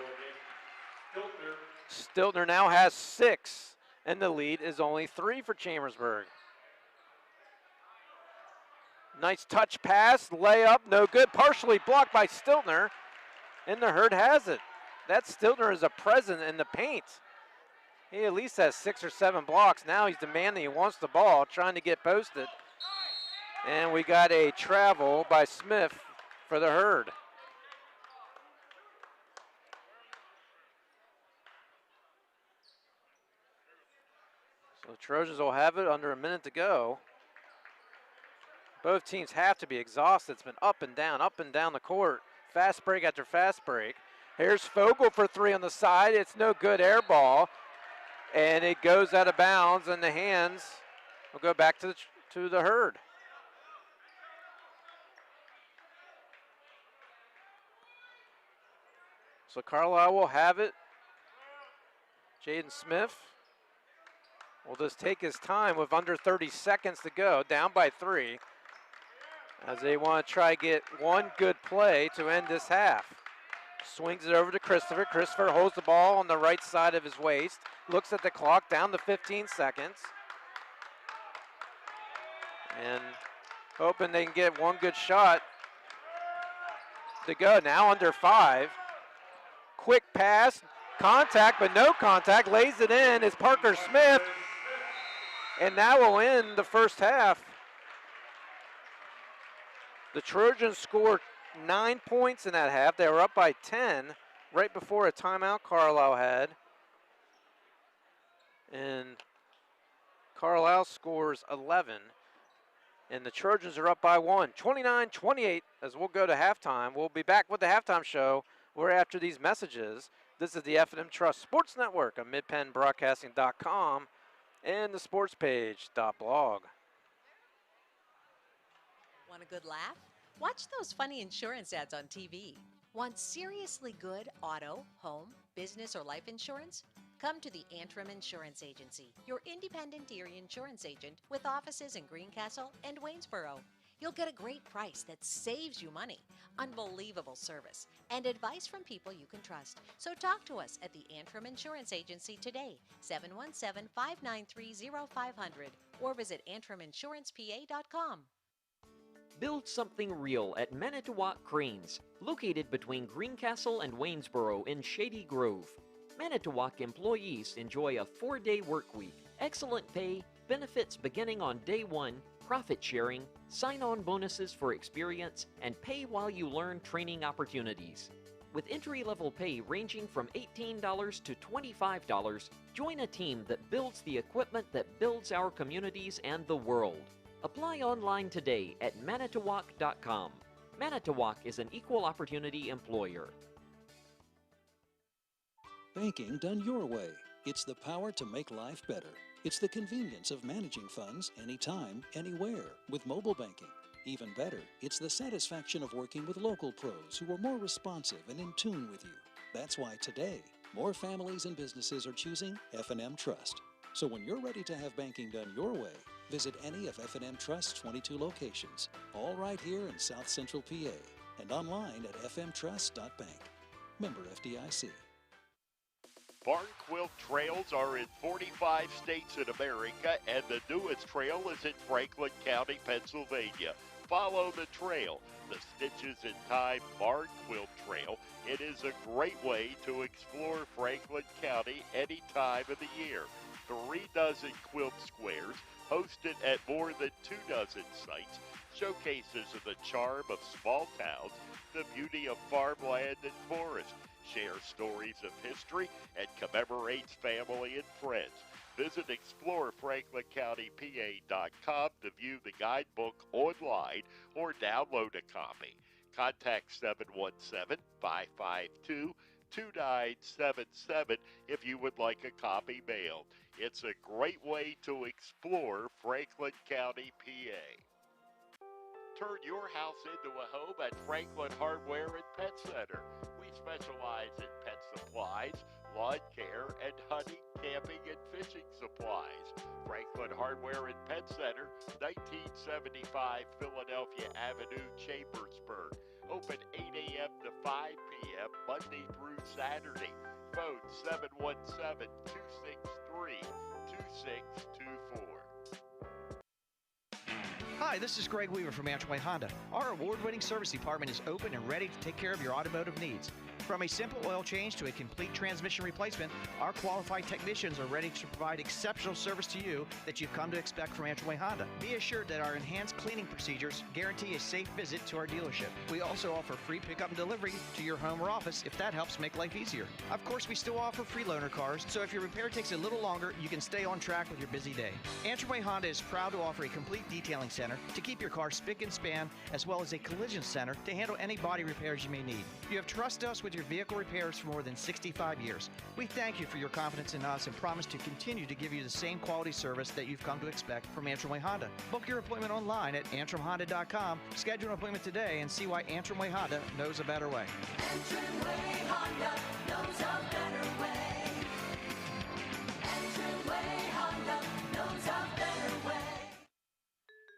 Stiltner now has 6, and the lead is only 3 for Chambersburg. Nice touch pass, layup, no good. Partially blocked by Stiltner, and the Herd has it. That Stiltner is a presence in the paint. He at least has 6 or 7 blocks. Now he's demanding, he wants the ball, trying to get posted. And we got a travel by Smith for the Herd. So the Trojans will have it under a minute to go. Both teams have to be exhausted. It's been up and down the court. Fast break after fast break. Here's Fogel for 3 on the side. It's no good, air ball. And it goes out of bounds, and the hands will go back to the Herd. So Carlisle will have it. Jaden Smith will just take his time with under 30 seconds to go, down by 3, as they want to try to get one good play to end this half. Swings it over to Christopher. Christopher holds the ball on the right side of his waist, looks at the clock, down to 15 seconds. And hoping they can get one good shot to go. Now under 5. Quick pass, contact, but no contact. Lays it in is Parker Smith. And that will end the first half. The Trojans scored 9 points in that half. They were up by 10 right before a timeout Carlisle had. And Carlisle scores 11. And the Trojans are up by 1. 29-28 as we'll go to halftime. We'll be back with the halftime show. We're after these messages. This is the F&M Trust Sports Network on midpennbroadcasting.com and the sports page.blog. Want a good laugh? Watch those funny insurance ads on TV. Want seriously good auto, home, business, or life insurance? Come to the Antrim Insurance Agency, your independent Erie insurance agent with offices in Greencastle and Waynesboro. You'll get a great price that saves you money, unbelievable service, and advice from people you can trust. So talk to us at the Antrim Insurance Agency today, 717-593-0500, or visit antriminsurancepa.com. Build something real at Manitowoc Cranes, located between Greencastle and Waynesboro in Shady Grove. Manitowoc employees enjoy a 4-day work week, excellent pay, benefits beginning on day 1, profit sharing, sign-on bonuses for experience, and pay while you learn training opportunities. With entry-level pay ranging from $18 to $25, join a team that builds the equipment that builds our communities and the world. Apply online today at manitowoc.com. Manitowoc is an equal opportunity employer. Banking done your way. It's the power to make life better. It's the convenience of managing funds anytime, anywhere with mobile banking. Even better, it's the satisfaction of working with local pros who are more responsive and in tune with you. That's why today, more families and businesses are choosing F&M Trust. So when you're ready to have banking done your way, visit any of F&M Trust's 22 locations, all right here in South Central PA, and online at fmtrust.bank. Member FDIC. Barn Quilt Trails are in 45 states in America, and the newest trail is in Franklin County, Pennsylvania. Follow the trail, the Stitches in Time Barn Quilt Trail. It is a great way to explore Franklin County any time of the year. 3 dozen quilt squares, hosted at more than 2 dozen sites, showcases of the charm of small towns, the beauty of farmland and forest, share stories of history, and commemorates family and friends. Visit ExploreFranklinCountyPA.com to view the guidebook online or download a copy. Contact 717-552-2977 if you would like a copy mailed. It's a great way to explore Franklin County, PA. Turn your house into a home at Franklin Hardware and Pet Center. We specialize in pet supplies, lawn care, and hunting, camping, and fishing supplies. Franklin Hardware and Pet Center, 1975 Philadelphia Avenue, Chambersburg. Open 8 a.m. to 5 p.m. Monday through Saturday. Phone 717-263-2624. Hi, this is Greg Weaver from Antrim Honda. Our award-winning service department is open and ready to take care of your automotive needs. From a simple oil change to a complete transmission replacement, our qualified technicians are ready to provide exceptional service to you that you've come to expect from Antrim Honda. Be assured that our enhanced cleaning procedures guarantee a safe visit to our dealership. We also offer free pickup and delivery to your home or office if that helps make life easier. Of course, we still offer free loaner cars, so if your repair takes a little longer, you can stay on track with your busy day. Antrim Honda is proud to offer a complete detailing center to keep your car spick and span, as well as a collision center to handle any body repairs you may need. You have trusted us with your vehicle repairs for more than 65 years. We thank you for your confidence in us and promise to continue to give you the same quality service that you've come to expect from Antrim Honda. Book your appointment online at antrimhonda.com. Schedule an appointment today and see why Antrim Honda knows a better way. Antrim Honda knows a better way. Antrim Honda knows a better way.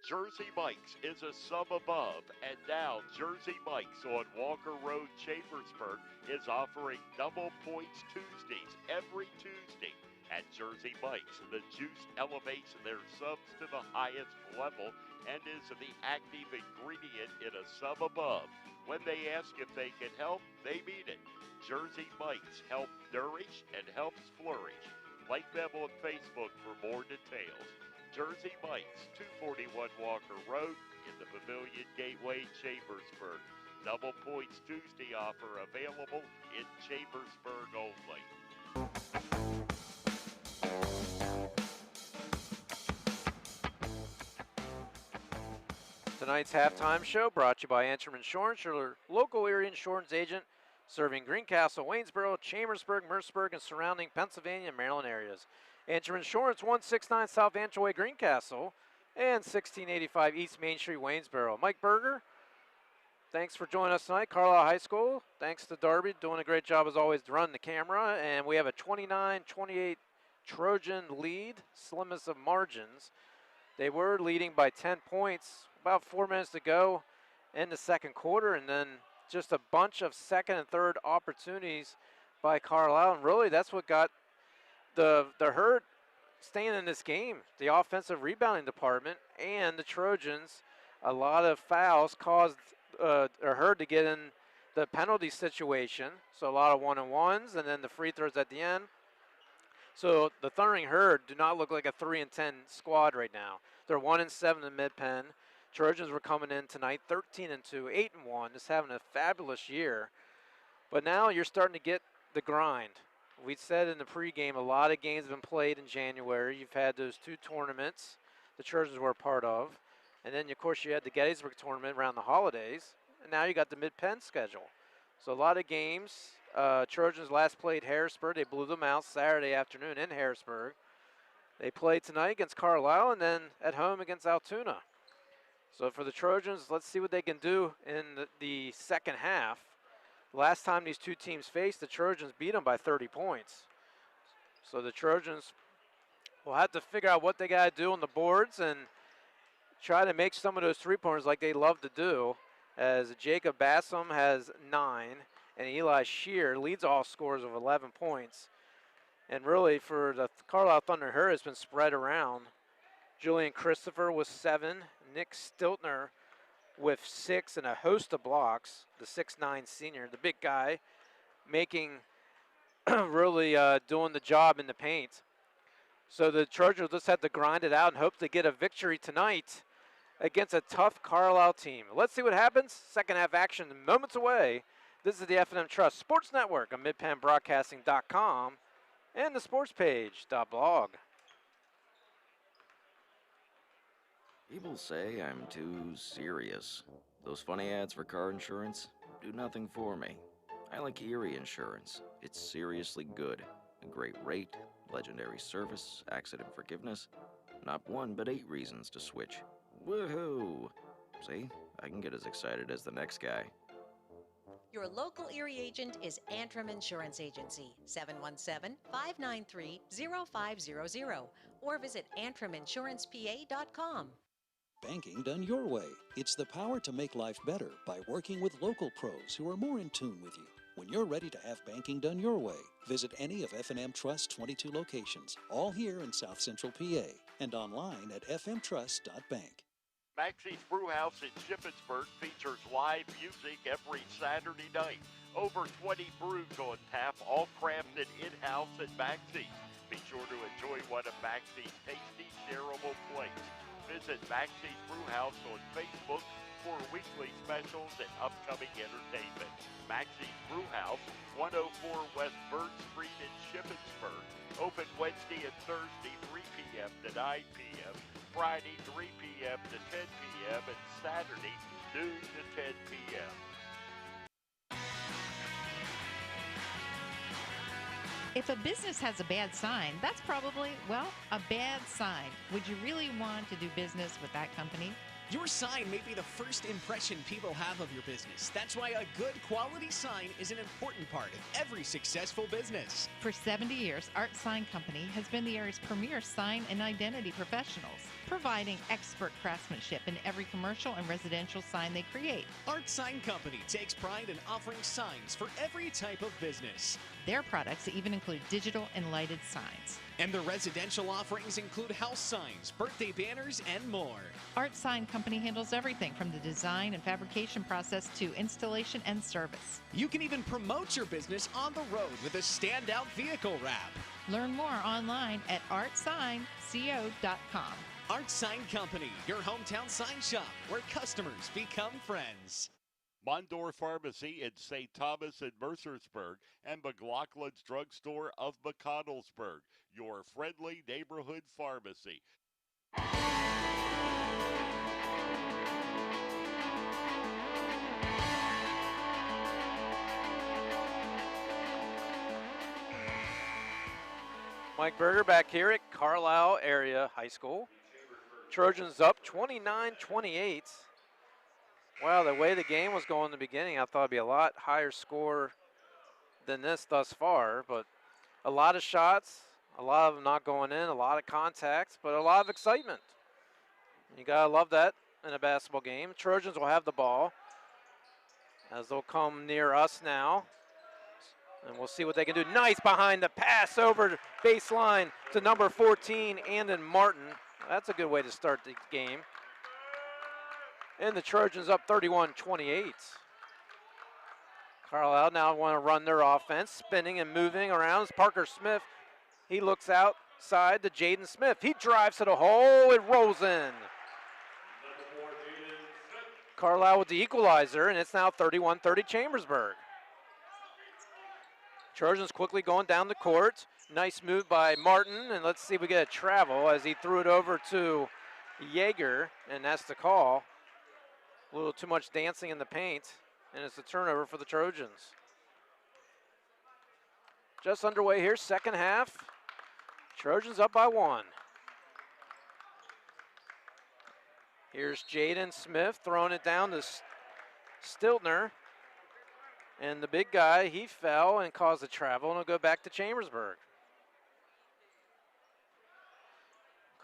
Jersey Mike's is a sum above, and now Jersey Mike's on Walker Road, Chambersburg is offering double points Tuesdays every Tuesday. At Jersey Mike's, the juice elevates their subs to the highest level and is the active ingredient in a sum above. When they ask if they can help, they mean it. Jersey Mike's help nourish and helps flourish. Like them on Facebook for more details. Jersey Mike's, 241 Walker Road in the Pavilion Gateway, Chambersburg. Double points Tuesday offer available in Chambersburg only. Tonight's halftime show brought to you by Antrim Insurance, your local area insurance agent serving Greencastle, Waynesboro, Chambersburg, Mercersburg, and surrounding Pennsylvania and Maryland areas. Antrim Insurance, 169 South Antrim Way, Greencastle, and 1685 East Main Street, Waynesboro. Mike Berger, thanks for joining us tonight. Carlisle High School, thanks to Darby, doing a great job as always to run the camera. And we have a 29-28 Trojan lead, slimmest of margins. They were leading by 10 points, about 4 minutes to go in the second quarter, and then just a bunch of second and third opportunities by Carlisle. And really, that's what got the Herd staying in this game. The offensive rebounding department and the Trojans, a lot of fouls caused Herd to get in the penalty situation. So a lot of 1-on-1s and then the free throws at the end. So the Thundering Herd do not look like a 3-10 squad right now. They're 1-7 in Mid-Penn. Trojans were coming in tonight 13-2, 8-1, just having a fabulous year. But now you're starting to get the grind. We said in the pregame a lot of games have been played in January. You've had those two tournaments the Trojans were a part of. And then, of course, you had the Gettysburg tournament around the holidays. And now you got the Mid-Penn schedule. So a lot of games. Trojans last played Harrisburg. They blew them out Saturday afternoon in Harrisburg. They played tonight against Carlisle and then at home against Altoona. So for the Trojans, let's see what they can do in the second half. Last time these two teams faced, the Trojans beat them by 30 points. So the Trojans will have to figure out what they got to do on the boards and try to make some of those three-pointers like they love to do, as Jacob Bassam has 9, and Eli Shear leads all scorers of 11 points. And really, for the Carlisle Thunder Herd, it's been spread around. Julian Christopher with 7, Nick Stiltner with 6 and a host of blocks, the 6'9" senior, the big guy, making really doing the job in the paint. So the Trojans just have to grind it out and hope to get a victory tonight against a tough Carlisle team. Let's see what happens. Second half action moments away. This is the F&M Trust Sports Network on MidPennBroadcasting.com and the sportspage.blog. People say I'm too serious. Those funny ads for car insurance do nothing for me. I like Erie Insurance. It's seriously good. A great rate, legendary service, accident forgiveness. Not 1, but 8 reasons to switch. Woohoo! See, I can get as excited as the next guy. Your local Erie agent is Antrim Insurance Agency, 717-593-0500, or visit antriminsurancepa.com. Banking done your way. It's the power to make life better by working with local pros who are more in tune with you. When you're ready to have banking done your way, visit any of F&M Trust's 22 locations, all here in South Central PA, and online at fmtrust.bank. Maxie's Brewhouse in Shippensburg features live music every Saturday night. Over 20 brews on tap, all crafted in-house at Maxie's. Be sure to enjoy one of Maxie's tasty, shareable plates. Visit Maxie's Brewhouse on Facebook for weekly specials and upcoming entertainment. Maxie's Brewhouse, 104 West Bird Street in Shippensburg. Open Wednesday and Thursday, 3 p.m. to 9 p.m., Friday, 3 p.m. to 10 p.m., and Saturday, noon to 10 p.m. If a business has a bad sign, that's probably, well, a bad sign. Would you really want to do business with that company? Your sign may be the first impression people have of your business. That's why a good quality sign is an important part of every successful business. For 70 years, Art Sign Company has been the area's premier sign and identity professionals, providing expert craftsmanship in every commercial and residential sign they create. Art Sign Company takes pride in offering signs for every type of business. Their products even include digital and lighted signs. And the residential offerings include house signs, birthday banners, and more. Art Sign Company handles everything from the design and fabrication process to installation and service. You can even promote your business on the road with a standout vehicle wrap. Learn more online at artsignco.com. Art Sign Company, your hometown sign shop where customers become friends. Mondor Pharmacy in St. Thomas and Mercersburg, and McLaughlin's Drugstore of McConnellsburg, your friendly neighborhood pharmacy. Mike Berger back here at Carlisle Area High School. Trojans up 29-28. Wow, the way the game was going in the beginning, I thought it'd be a lot higher score than this thus far, but a lot of shots, a lot of them not going in, a lot of contacts, but a lot of excitement. You gotta love that in a basketball game. Trojans will have the ball as they'll come near us now, and we'll see what they can do. Nice behind the pass over baseline to number 14, Andon Martin. That's a good way to start the game. And the Trojans up 31-28. Carlisle now want to run their offense, spinning and moving around. It's Parker Smith. He looks outside to Jaden Smith. He drives to the hole. It rolls in. Carlisle with the equalizer, and it's now 31-30 Chambersburg. Trojans quickly going down the court. Nice move by Martin, and let's see if we get a travel as he threw it over to Yeager, and that's the call. A little too much dancing in the paint, and it's a turnover for the Trojans. Just underway here, second half. Trojans up by 1. Here's Jaden Smith throwing it down to Stiltner. And the big guy, he fell and caused a travel, and he'll go back to Chambersburg.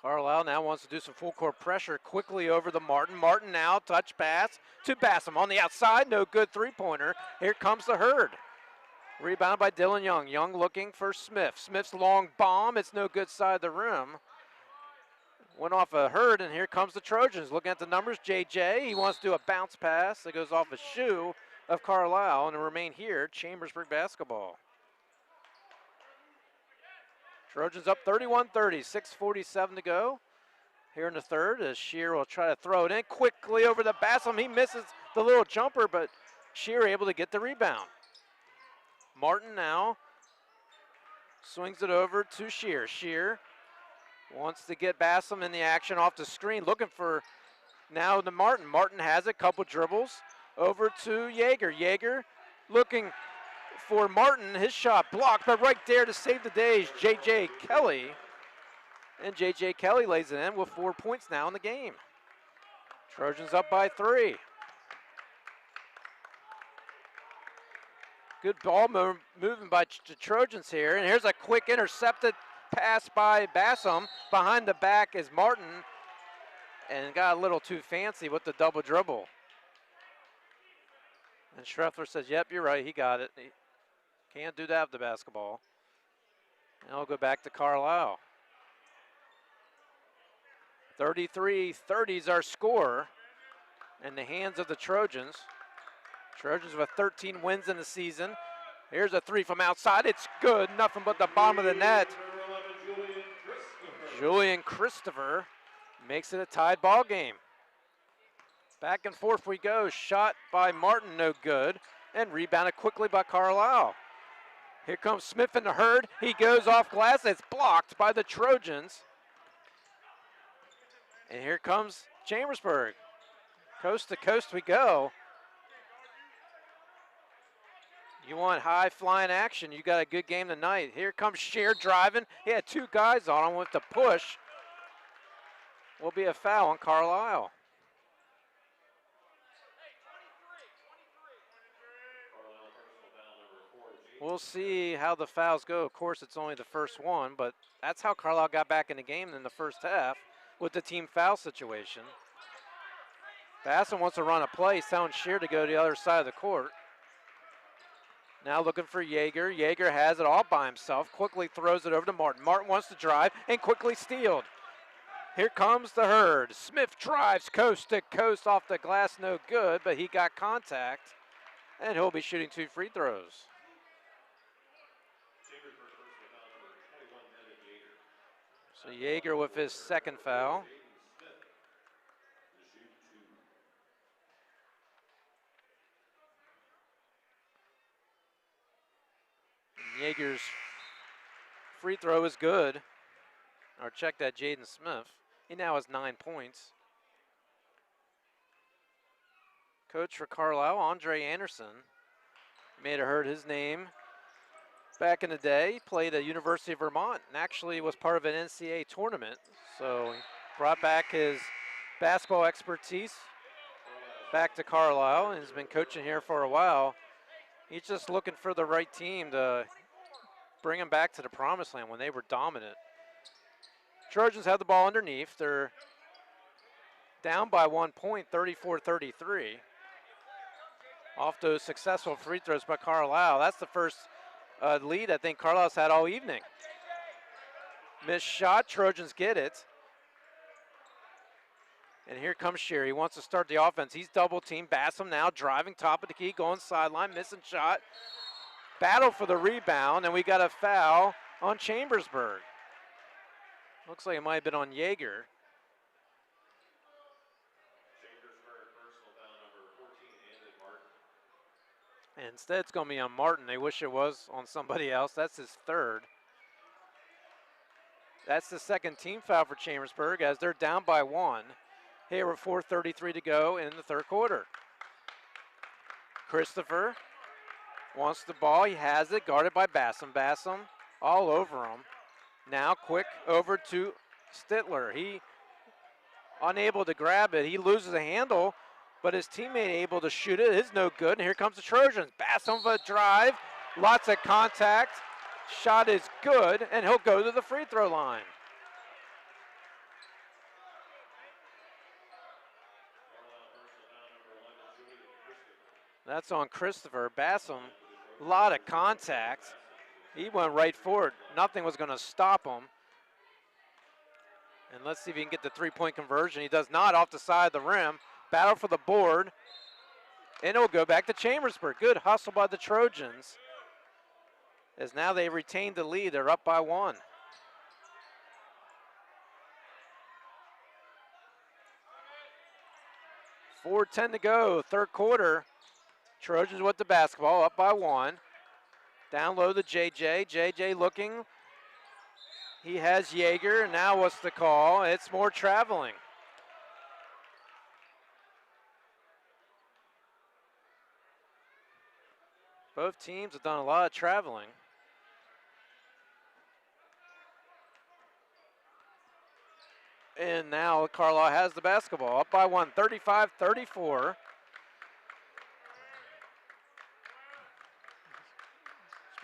Carlisle now wants to do some full court pressure quickly over the Martin. Martin now, touch pass to Bassam on the outside. No good three-pointer. Here comes the Herd. Rebound by Dylan Young. Young looking for Smith. Smith's long bomb. It's no good side of the rim. Went off a Herd, and here comes the Trojans. Looking at the numbers, JJ. He wants to do a bounce pass that goes off a shoe of Carlisle, and remain here, Chambersburg basketball. Trojans up 31-30, 6:47 to go. Here in the third, as Shear will try to throw it in quickly over the Bassam. He misses the little jumper, but Shear able to get the rebound. Martin now swings it over to Shear. Shear wants to get Bassam in the action off the screen, looking for now the Martin. Martin has it, couple dribbles over to Yeager. Yeager looking for Martin, his shot blocked, but right there to save the day is J.J. Kelly. And J.J. Kelly lays it in with 4 points now in the game. Trojans up by 3. Good ball moving by the Trojans here. And here's a quick intercepted pass by Bassam. Behind the back is Martin. And got a little too fancy with the double dribble. And Schreffler says, yep, you're right, he got it. He can't do that with the basketball. And I'll go back to Carlisle. 33-30 is our score in the hands of the Trojans. Trojans with 13 wins in the season. Here's a three from outside. It's good. Nothing but the bottom of the net. Julian Christopher makes it a tied ball game. Back and forth we go. Shot by Martin, no good. And rebounded quickly by Carlisle. Here comes Smith in the herd. He goes off glass. It's blocked by the Trojans. And here comes Chambersburg. Coast to coast we go. You want high flying action, you got a good game tonight. Here comes Shear driving. He had two guys on him with the push. Will be a foul on Carlisle. We'll see how the fouls go. Of course, it's only the first one, but that's how Carlisle got back in the game in the first half with the team foul situation. Bassam wants to run a play. He's telling Shear to go to the other side of the court. Now looking for Yeager. Yeager has it all by himself. Quickly throws it over to Martin. Martin wants to drive and quickly stealed. Here comes the herd. Smith drives coast to coast off the glass. No good, but he got contact. And he'll be shooting two free throws. So Yeager with his second foul. Yeager's free throw is good. Or check that, Jaden Smith. He now has 9 points. Coach for Carlisle, Andre Anderson. May have heard his name back in the day. He played at University of Vermont and actually was part of an NCAA tournament. So he brought back his basketball expertise back to Carlisle and has been coaching here for a while. He's just looking for the right team to bring him back to the promised land when they were dominant. Trojans have the ball underneath. They're down by 1 point, 34-33. Off those successful free throws by Carlisle. That's the first lead I think Carlisle's had all evening. Missed shot, Trojans get it. And here comes Shear. He wants to start the offense. He's double teamed. Bassam now driving top of the key, going sideline, missing shot. Battle for the rebound, and we got a foul on Chambersburg. Looks like it might have been on Yeager. And instead it's going to be on Martin. They wish it was on somebody else. That's his third. That's the second team foul for Chambersburg as they're down by 1. Here with 4:33 to go in the third quarter. Christopher wants the ball. He has it, guarded by Bassam. Bassam all over him. Now quick over to Stittler. He unable to grab it. He loses a handle, but his teammate able to shoot it. It is no good, and here comes the Trojans. Bassam with a drive, lots of contact. Shot is good, and he'll go to the free throw line. That's on Christopher. Bassam, a lot of contact. He went right for it. Nothing was going to stop him. And let's see if he can get the three-point conversion. He does not, off the side of the rim. Battle for the board. And it'll go back to Chambersburg. Good hustle by the Trojans. As now they retained the lead. They're up by 1. .4:10 to go, third quarter. Trojans with the basketball, up by 1. Down low to JJ. JJ looking. He has Yeager. Now what's the call? It's more traveling. Both teams have done a lot of traveling. And now Carlisle has the basketball, up by 1, 35-34.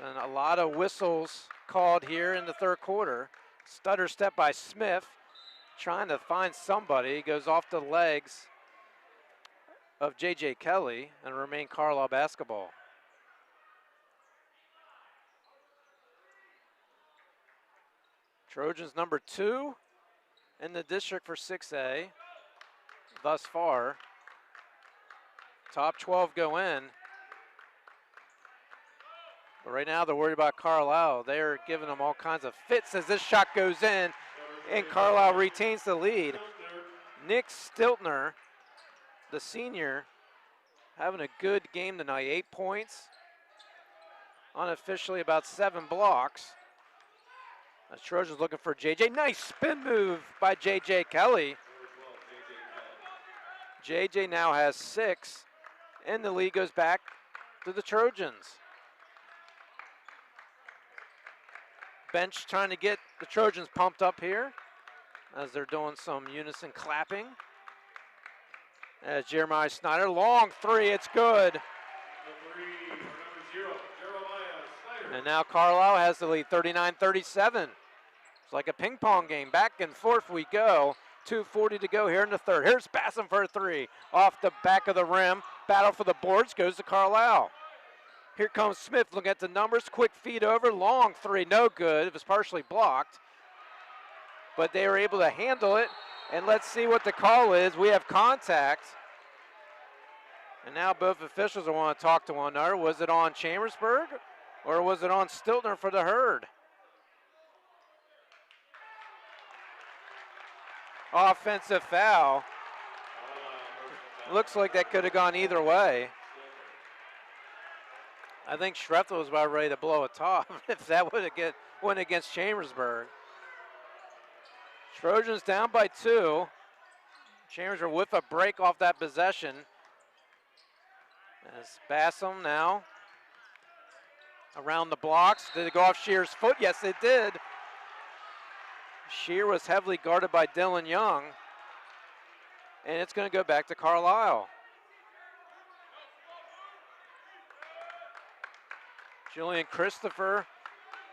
And a lot of whistles called here in the third quarter. Stutter step by Smith, trying to find somebody. He goes off the legs of J.J. Kelly and remain Carlisle basketball. Trojans number 2 in the district for 6A thus far. Top 12 go in. But right now they're worried about Carlisle. They're giving them all kinds of fits as this shot goes in, and Carlisle retains the lead. Nick Stiltner, the senior, having a good game tonight. 8 points, unofficially about 7 blocks. As Trojans looking for JJ. Nice spin move by JJ Kelly. JJ now has 6, and the lead goes back to the Trojans. Bench trying to get the Trojans pumped up here as they're doing some unison clapping. As Jeremiah Snyder, long 3, it's good. And now Carlisle has the lead, 39-37. It's like a ping pong game, back and forth we go. 2:40 to go here in the third. Here's Bassam for a 3, off the back of the rim. Battle for the boards goes to Carlisle. Here comes Smith, looking at the numbers, quick feed over, long 3, no good. It was partially blocked, but they were able to handle it. And let's see what the call is. We have contact. And now both officials want to talk to one another. Was it on Chambersburg or was it on Stiltner for the Herd? Offensive foul. Looks like that could have gone either way. I think Schreffel was about ready to blow a top if that would have went against Chambersburg. Trojans down by 2. Chambersburg with a break off that possession. As Bassam now around the blocks. Did it go off Shear's foot? Yes, it did. Shear was heavily guarded by Dylan Young. And it's going to go back to Carlisle. Julian Christopher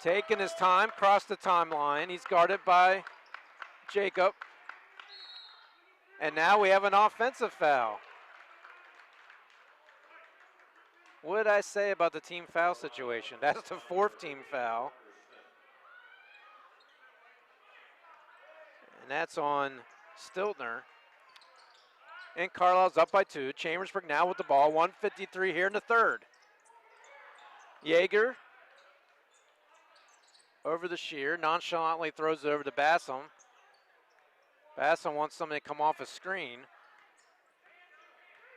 taking his time, cross the timeline. He's guarded by Jacob. And now we have an offensive foul. What did I say about the team foul situation? That's the 4th team foul. And that's on Stiltner. And Carlisle's up by 2. Chambersburg now with the ball. 1:53 here in the third. Yeager over the Shear. Nonchalantly throws it over to Bassam. Bassam wants somebody to come off a screen.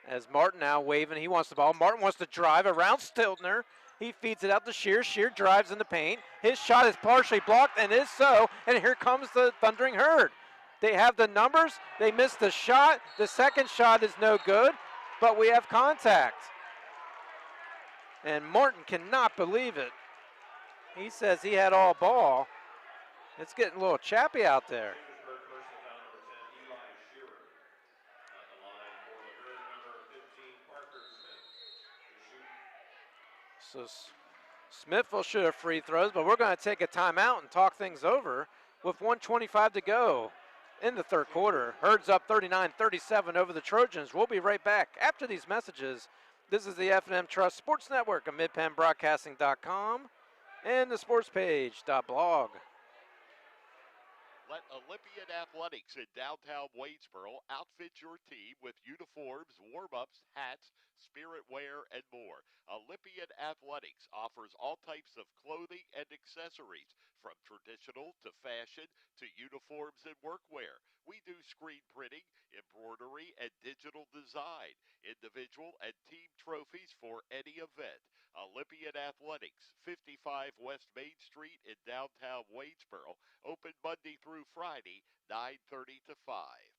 As Martin now waving, he wants the ball. Martin wants to drive around Stiltner. He feeds it out to Shear. Shear drives in the paint. His shot is partially blocked, and is so. And here comes the Thundering Herd. They have the numbers. They missed the shot. The second shot is no good, but we have contact. And Martin cannot believe it. He says he had all ball. It's getting a little chappy out there. So Smith will shoot a free throws, but we're going to take a timeout and talk things over with 1:25 to go in the third quarter. Herd's up 39-37 over the Trojans. We'll be right back after these messages. This is the F&M Trust Sports Network of MidPennBroadcasting.com and the sportspage.blog. Let Olympian Athletics in downtown Waynesboro outfit your team with uniforms, warm-ups, hats, spirit wear, and more. Olympian Athletics offers all types of clothing and accessories, from traditional to fashion to uniforms and workwear. We do screen printing, embroidery, and digital design, individual and team trophies for any event. Olympian Athletics, 55 West Main Street in downtown Waynesboro, open Monday through Friday, 9:30 to 5.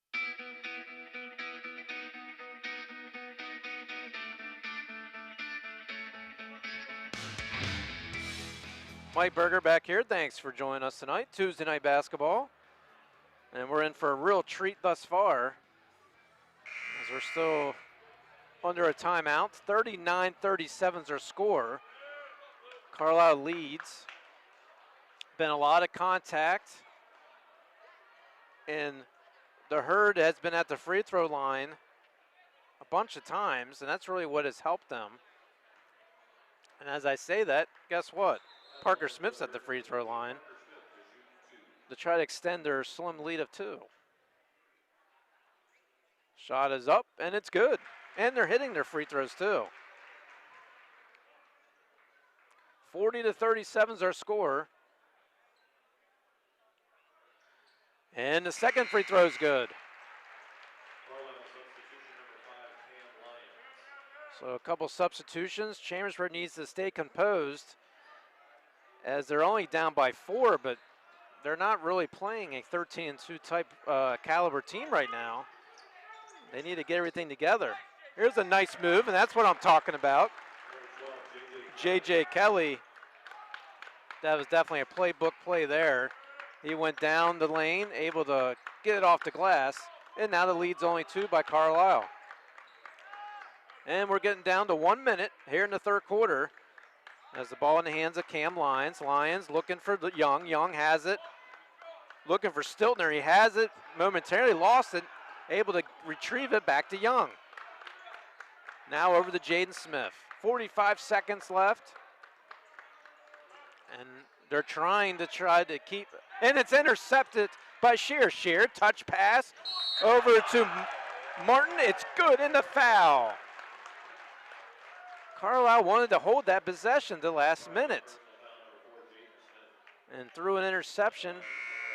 Mike Berger back here. Thanks for joining us tonight. Tuesday night basketball. And we're in for a real treat thus far, as we're still under a timeout. 39-37 is our score. Carlisle leads. Been a lot of contact, and the Herd has been at the free throw line a bunch of times, and that's really what has helped them. And as I say that, guess what? Parker Smith's at the free throw line to try to extend their slim lead of 2. Shot is up, and it's good. And they're hitting their free throws too. 40-37 is our score. And the second free throw is good. So a couple substitutions. Chambersburg needs to stay composed as they're only down by 4, but they're not really playing a 13-2 type caliber team right now. They need to get everything together. Here's a nice move, and that's what I'm talking about. J.J. Kelly, that was definitely a playbook play there. He went down the lane, able to get it off the glass, and now the lead's only 2 by Carlisle. And we're getting down to 1 minute here in the third quarter as the ball in the hands of Cam Lyons. Lyons looking for Young. Young has it. Looking for Stiltner. He has it, momentarily lost it, able to retrieve it back to Young. Now over to Jaden Smith. 45 seconds left. And they're trying to keep, and it's intercepted by Shear. Shear, touch pass over to Martin. It's good in the foul. Carlisle wanted to hold that possession the last minute. And threw an interception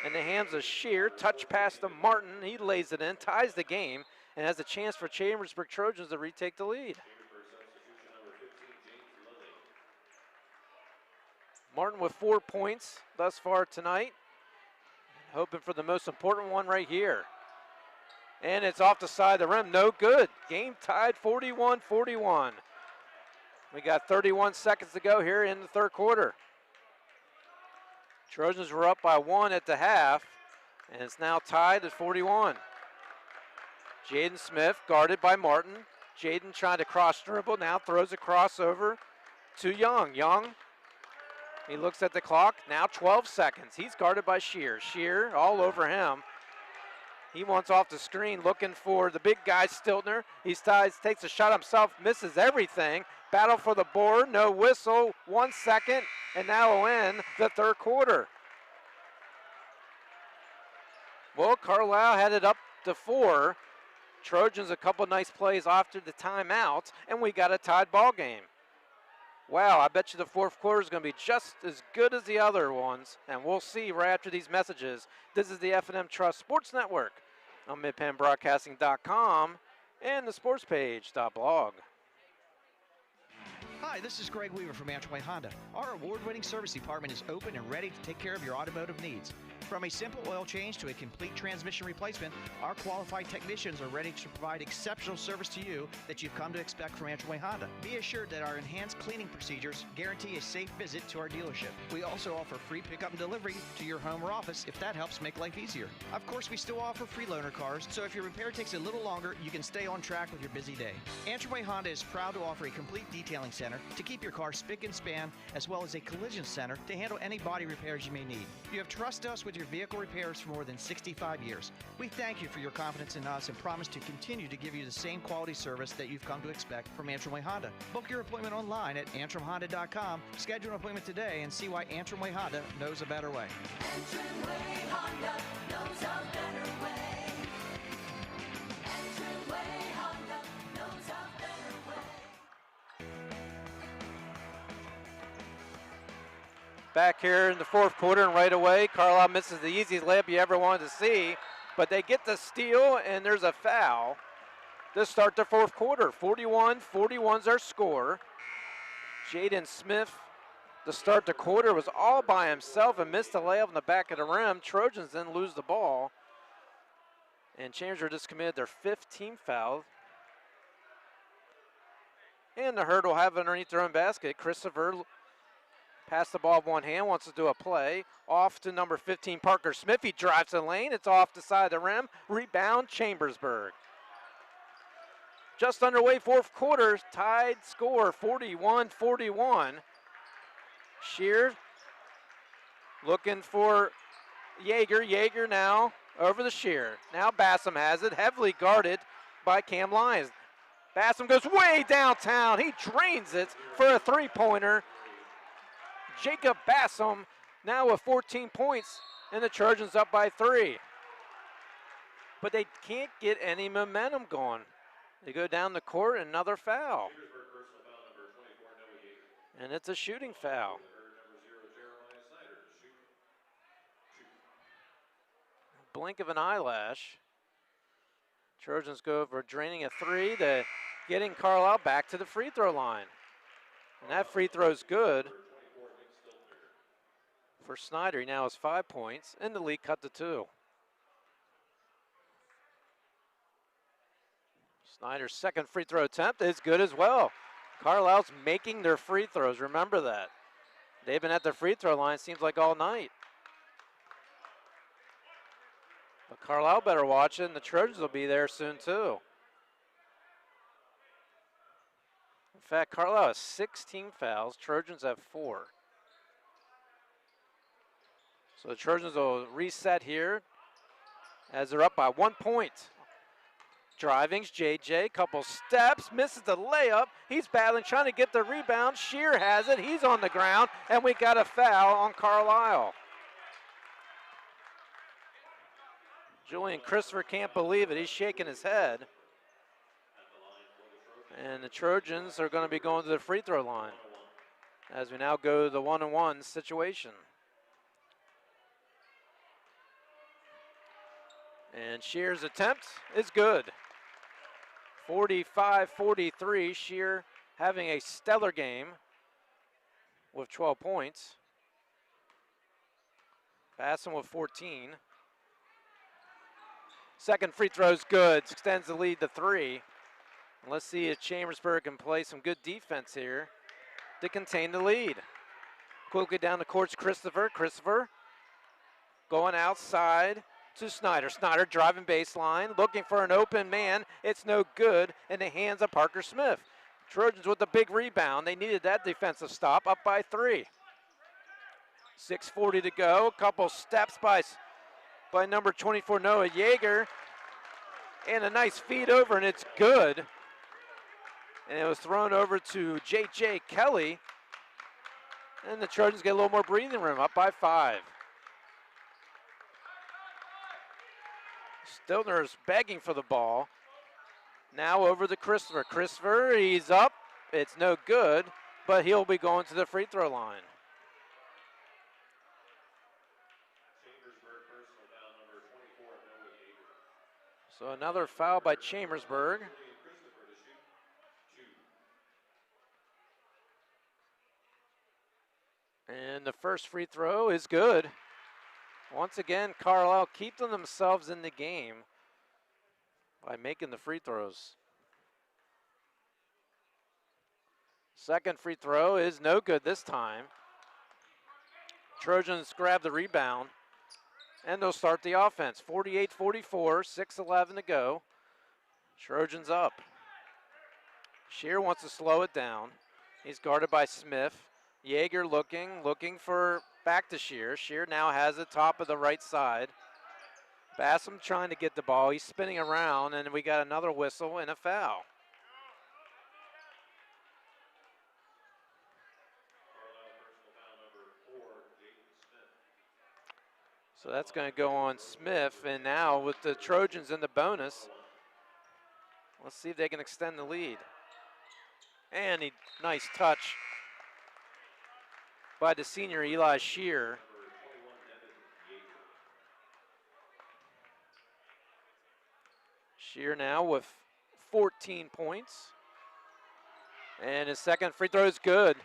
in the hands of Shear. Touch pass to Martin. He lays it in, ties the game, and has a chance for Chambersburg Trojans to retake the lead. Martin with 4 points thus far tonight. Hoping for the most important one right here. And it's off the side of the rim, no good. Game tied 41-41. We got 31 seconds to go here in the third quarter. Trojans were up by 1 at the half, and it's now tied at 41. Jaden Smith guarded by Martin. Jaden trying to cross dribble, now throws a crossover to Young. Young, he looks at the clock, now 12 seconds. He's guarded by Shear. Shear all over him. He wants off the screen, looking for the big guy, Stiltner. He takes a shot himself, misses everything. Battle for the board, no whistle, 1 second, and now we'll end the third quarter. Well, Carlisle had it up to 4. Trojans a couple nice plays after the timeout, and we got a tied ball game. Wow, I bet you the fourth quarter is going to be just as good as the other ones, and we'll see right after these messages. This is the F&M Trust Sports Network on MidpenBroadcasting.com and the sportspage.blog. Hi, this is Greg Weaver from Antrim Honda. Our award-winning service department is open and ready to take care of your automotive needs. From a simple oil change to a complete transmission replacement, our qualified technicians are ready to provide exceptional service to you that you've come to expect from Antrim Honda. Be assured that our enhanced cleaning procedures guarantee a safe visit to our dealership. We also offer free pickup and delivery to your home or office if that helps make life easier. Of course, we still offer free loaner cars, so if your repair takes a little longer, you can stay on track with your busy day. Antrim Honda is proud to offer a complete detailing center to keep your car spick and span, as well as a collision center to handle any body repairs you may need. You have trusted us with your vehicle repairs for more than 65 years. We thank you for your confidence in us and promise to continue to give you the same quality service that you've come to expect from Antrim Way Honda. Book your appointment online at AntrimHonda.com. Schedule an appointment today and see why Antrim Way Honda knows a better way. Antrim Way Honda knows a better way. Antrim Way Honda knows a better way. Back here in the fourth quarter, and right away, Carlisle misses the easiest layup you ever wanted to see, but they get the steal, and there's a foul to start the fourth quarter. 41-41's our score. Jaden Smith, to start the quarter, was all by himself and missed a layup in the back of the rim. Trojans then lose the ball, and Chambersburg just committed their 5th team foul. And the Herd will have it underneath their own basket. Christopher passed the ball with one hand, wants to do a play. Off to number 15, Parker Smith. He drives the lane. It's off the side of the rim. Rebound, Chambersburg. Just underway, fourth quarter. Tied score, 41-41. Shear looking for Yeager. Yeager now over the Shear. Now Bassam has it, heavily guarded by Cam Lyons. Bassam goes way downtown. He drains it for a three-pointer. Jacob Bassam now with 14 points, and the Trojans up by 3. But they can't get any momentum going. They go down the court, another foul. And it's a shooting foul. Blink of an eyelash. Trojans go over draining a 3 to getting Carlisle back to the free throw line. And that free throw's good for Snyder. He now has 5 points, and the lead cut to 2. Snyder's second free throw attempt is good as well. Carlisle's making their free throws, remember that. They've been at the free throw line, seems like all night. But Carlisle better watch it, and the Trojans will be there soon too. In fact, Carlisle has 16 fouls, Trojans have 4. So the Trojans will reset here as they're up by 1 point. Driving's JJ, couple steps, misses the layup. He's battling, trying to get the rebound. Shear has it, he's on the ground, and we got a foul on Carlisle. Julian Christopher can't believe it, he's shaking his head. And the Trojans are going to be going to the free throw line as we now go to the 1-on-1 situation. And Shear's attempt is good. 45-43, Shear having a stellar game with 12 points. Bassam with 14. Second free throw's good, extends the lead to 3. Let's see if Chambersburg can play some good defense here to contain the lead. Quickly down the court's Christopher. Christopher going outside to Snyder. Snyder driving baseline, looking for an open man. It's no good in the hands of Parker Smith. Trojans with a big rebound. They needed that defensive stop, up by 3. 6:40 to go. A couple steps by number 24, Noah Yeager. And a nice feed over, and it's good. And it was thrown over to J.J. Kelly. And the Trojans get a little more breathing room, up by 5. Stilner's begging for the ball. Now over to Christopher. Christopher, he's up. It's no good, but he'll be going to the free throw line. So another foul by Chambersburg. And the first free throw is good. Once again, Carlisle keeping themselves in the game by making the free throws. Second free throw is no good this time. Trojans grab the rebound, and they'll start the offense. 48-44, 6:11 to go. Trojans up. Shear wants to slow it down. He's guarded by Smith. Yeager looking for back to Shear. Shear now has the top of the right side. Bassam trying to get the ball. He's spinning around, and we got another whistle and a foul. So that's going to go on Smith, and now with the Trojans in the bonus, let's see if they can extend the lead. And a nice touch by the senior Eli Shear. Shear now with 14 points. And his second free throw is good.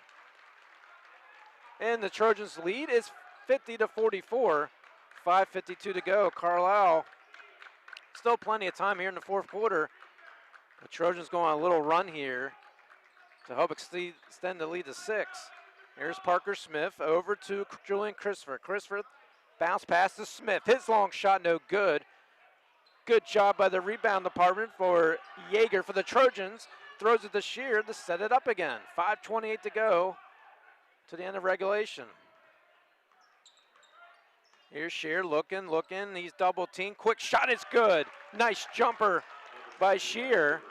And the Trojans' lead is 50-44. 5:52 to go. Carlisle, still plenty of time here in the fourth quarter. The Trojans go on a little run here to help extend the lead to 6. Here's Parker Smith over to Julian Christopher. Christopher bounce pass to Smith. His long shot no good. Good job by the rebound department for Yeager for the Trojans. Throws it to Shear to set it up again. 5:28 to go. to the end of regulation. Here's Shear looking. He's double teamed. Quick shot is good. Nice jumper by Shear.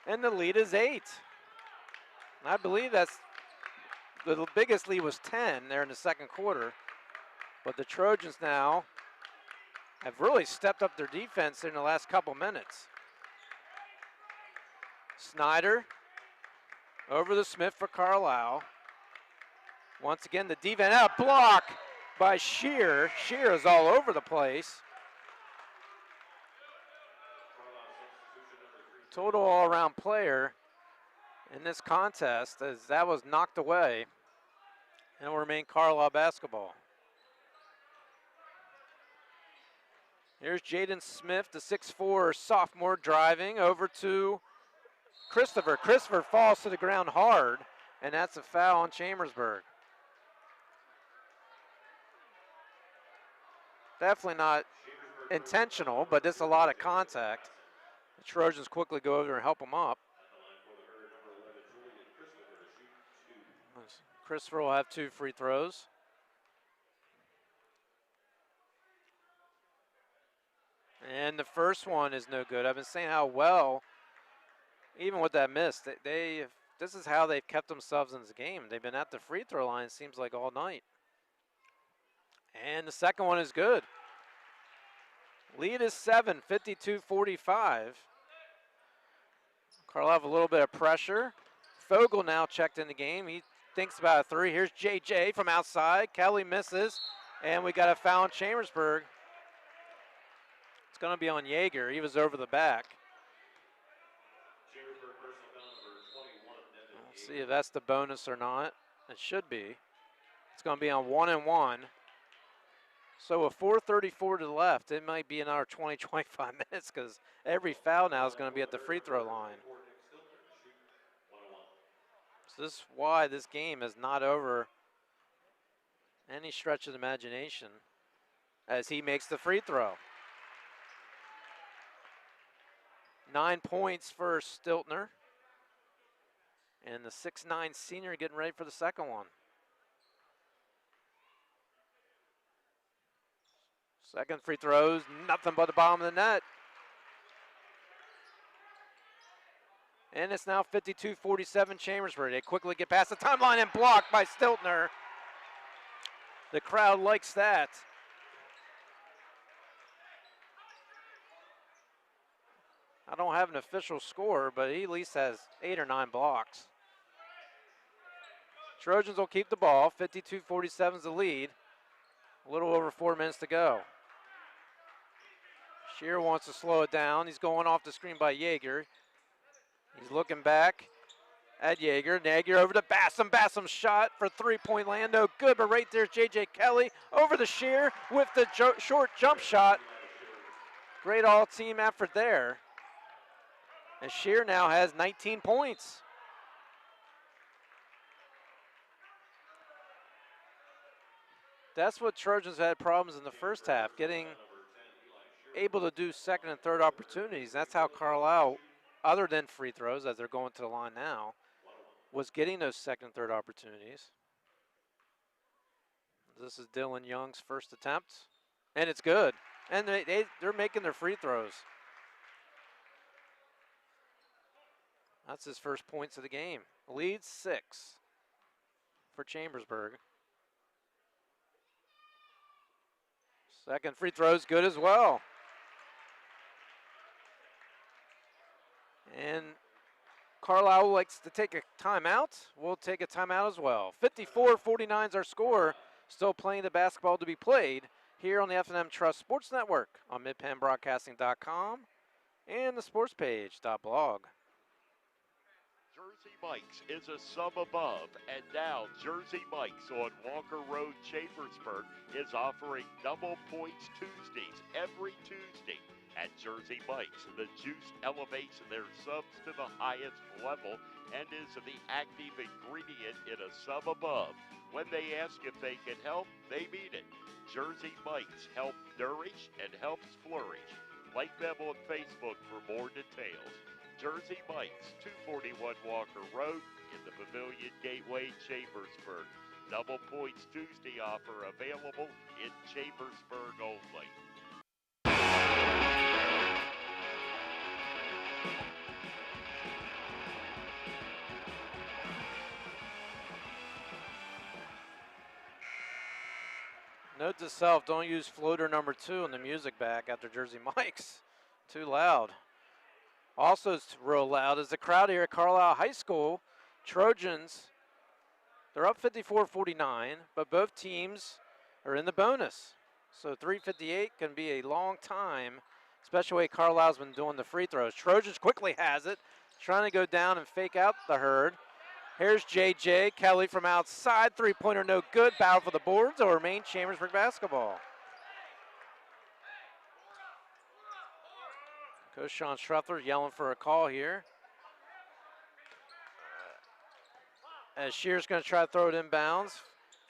And the lead is 8. I believe that's the biggest lead was 10 there in the second quarter. But the Trojans now have really stepped up their defense in the last couple minutes. Snyder over the Smith for Carlisle. Once again, the defense out block by Shear. Shear is all over the place. Total all-around player in this contest as that was knocked away, and it will remain Carlisle basketball. Here's Jaden Smith, the 6'4" sophomore, driving over to Christopher. Christopher falls to the ground hard, and that's a foul on Chambersburg. Definitely not intentional, but just a lot of contact. The Trojans quickly go over and help him up. Christopher will have 2 free throws. And the first one is no good. I've been saying how well, even with that miss, this is how they've kept themselves in this game. They've been at the free throw line, seems like, all night. And the second one is good. Lead is 7, 52-45. Carlisle have a little bit of pressure. Fogel now checked in the game. He thinks about a 3. Here's JJ from outside. Kelly misses, and we got a foul on Chambersburg. It's going to be on Yeager. He was over the back. Let's see if that's the bonus or not. It should be. It's going to be on 1-and-1. So with 4:34 to the left, it might be another 20, 25 minutes because every foul now is going to be at the free throw line. So this is why this game is not over any stretch of the imagination as he makes the free throw. 9 points for Stiltner. And the 6'9" senior getting ready for the second one. Second free throws, nothing but the bottom of the net. And it's now 52-47 Chambersburg. They quickly get past the timeline and blocked by Stiltner. The crowd likes that. I don't have an official score, but he at least has 8 or 9 blocks. Trojans will keep the ball. 52-47 is the lead. A little over 4 minutes to go. Shear wants to slow it down. He's going off the screen by Yeager. He's looking back at Yeager. Yeager over to Bassam. Bassam's shot for three-point land. No good, but right there's J.J. Kelly over the Shear with the short jump shot. Great all-team effort there. And Shear now has 19 points. That's what Trojans had problems in the first half, getting able to do second and third opportunities. That's how Carlisle, other than free throws, as they're going to the line now, was getting those second and third opportunities. This is Dylan Young's first attempt, and it's good. And they're making their free throws. That's his first points of the game. Lead 6 for Chambersburg. Second free throw is good as well. And Carlisle likes to take a timeout. We'll take a timeout as well. 54-49 is our score. Still playing the basketball to be played here on the F&M Trust Sports Network on midpenbroadcasting.com and the sports page.blog. Jersey Mike's is a sub above, and now Jersey Mike's on Walker Road, Chambersburg is offering double points Tuesdays every Tuesday. At Jersey Mike's, the juice elevates their subs to the highest level and is the active ingredient in a sub above. When they ask if they can help, they mean it. Jersey Mike's help nourish and helps flourish. Like them on Facebook for more details. Jersey Mike's, 241 Walker Road in the Pavilion Gateway, Chambersburg. Double Points Tuesday offer available in Chambersburg only. Note to self, don't use floater number 2 in the music back after Jersey Mike's. Too loud. Also real loud is the crowd here at Carlisle High School. Trojans, they're up 54-49, but both teams are in the bonus. So 3:58 can be a long time, especially the way Carlisle's been doing the free throws. Trojans quickly has it, trying to go down and fake out the herd. Here's J.J. Kelly from outside. Three-pointer no good. Battle for the boards. It'll remain Chambersburg basketball. Coach Sean Schruffler yelling for a call here. As Shear's going to try to throw it inbounds.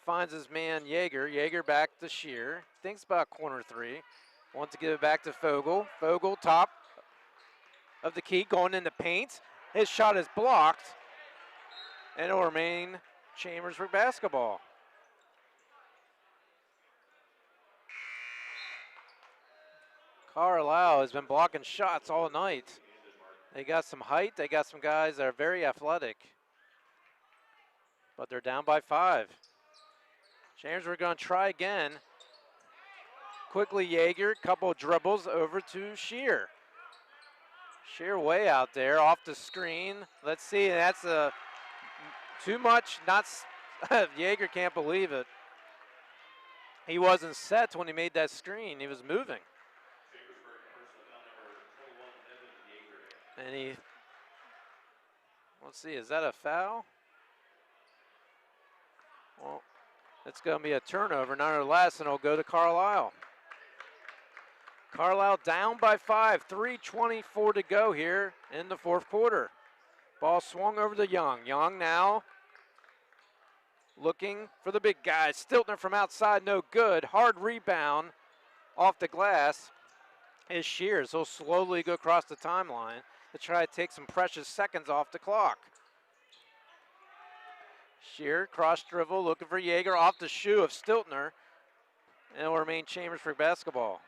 Finds his man Yeager. Yeager back to Shear. Thinks about corner 3. Wants to give it back to Fogel. Fogel top of the key going in the paint. His shot is blocked. And it'll remain Chambersburg basketball. Carlisle has been blocking shots all night. They got some height. They got some guys that are very athletic. But they're down by 5. Chambersburg going to try again. Quickly Yeager, couple dribbles over to Shear. Shear way out there, off the screen. Let's see, that's too much. Not Yeager can't believe it. He wasn't set when he made that screen. He was moving. And let's see, is that a foul? Well, it's going to be a turnover, nonetheless, and it'll go to Carlisle. Carlisle down by 5, 3:24 to go here in the fourth quarter. Ball swung over to Young. Young now looking for the big guy. Stiltner from outside, no good. Hard rebound off the glass is Shears. He'll slowly go across the timeline to try to take some precious seconds off the clock. Shear, cross dribble, looking for Yeager off the shoe of Stiltner. And it'll remain Chambersburg basketball.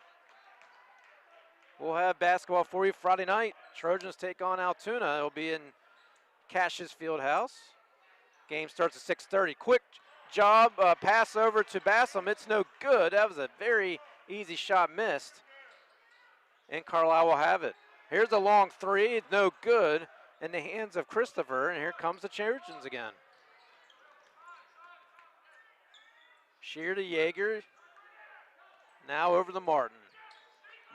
We'll have basketball for you Friday night. Trojans take on Altoona. It'll be in Cash's Fieldhouse. Game starts at 6:30. Quick job, pass over to Bassam. It's no good. That was a very easy shot missed. And Carlisle will have it. Here's a long 3. It's no good in the hands of Christopher. And here comes the Trojans again. Shear to Yeager. Now over to Martin.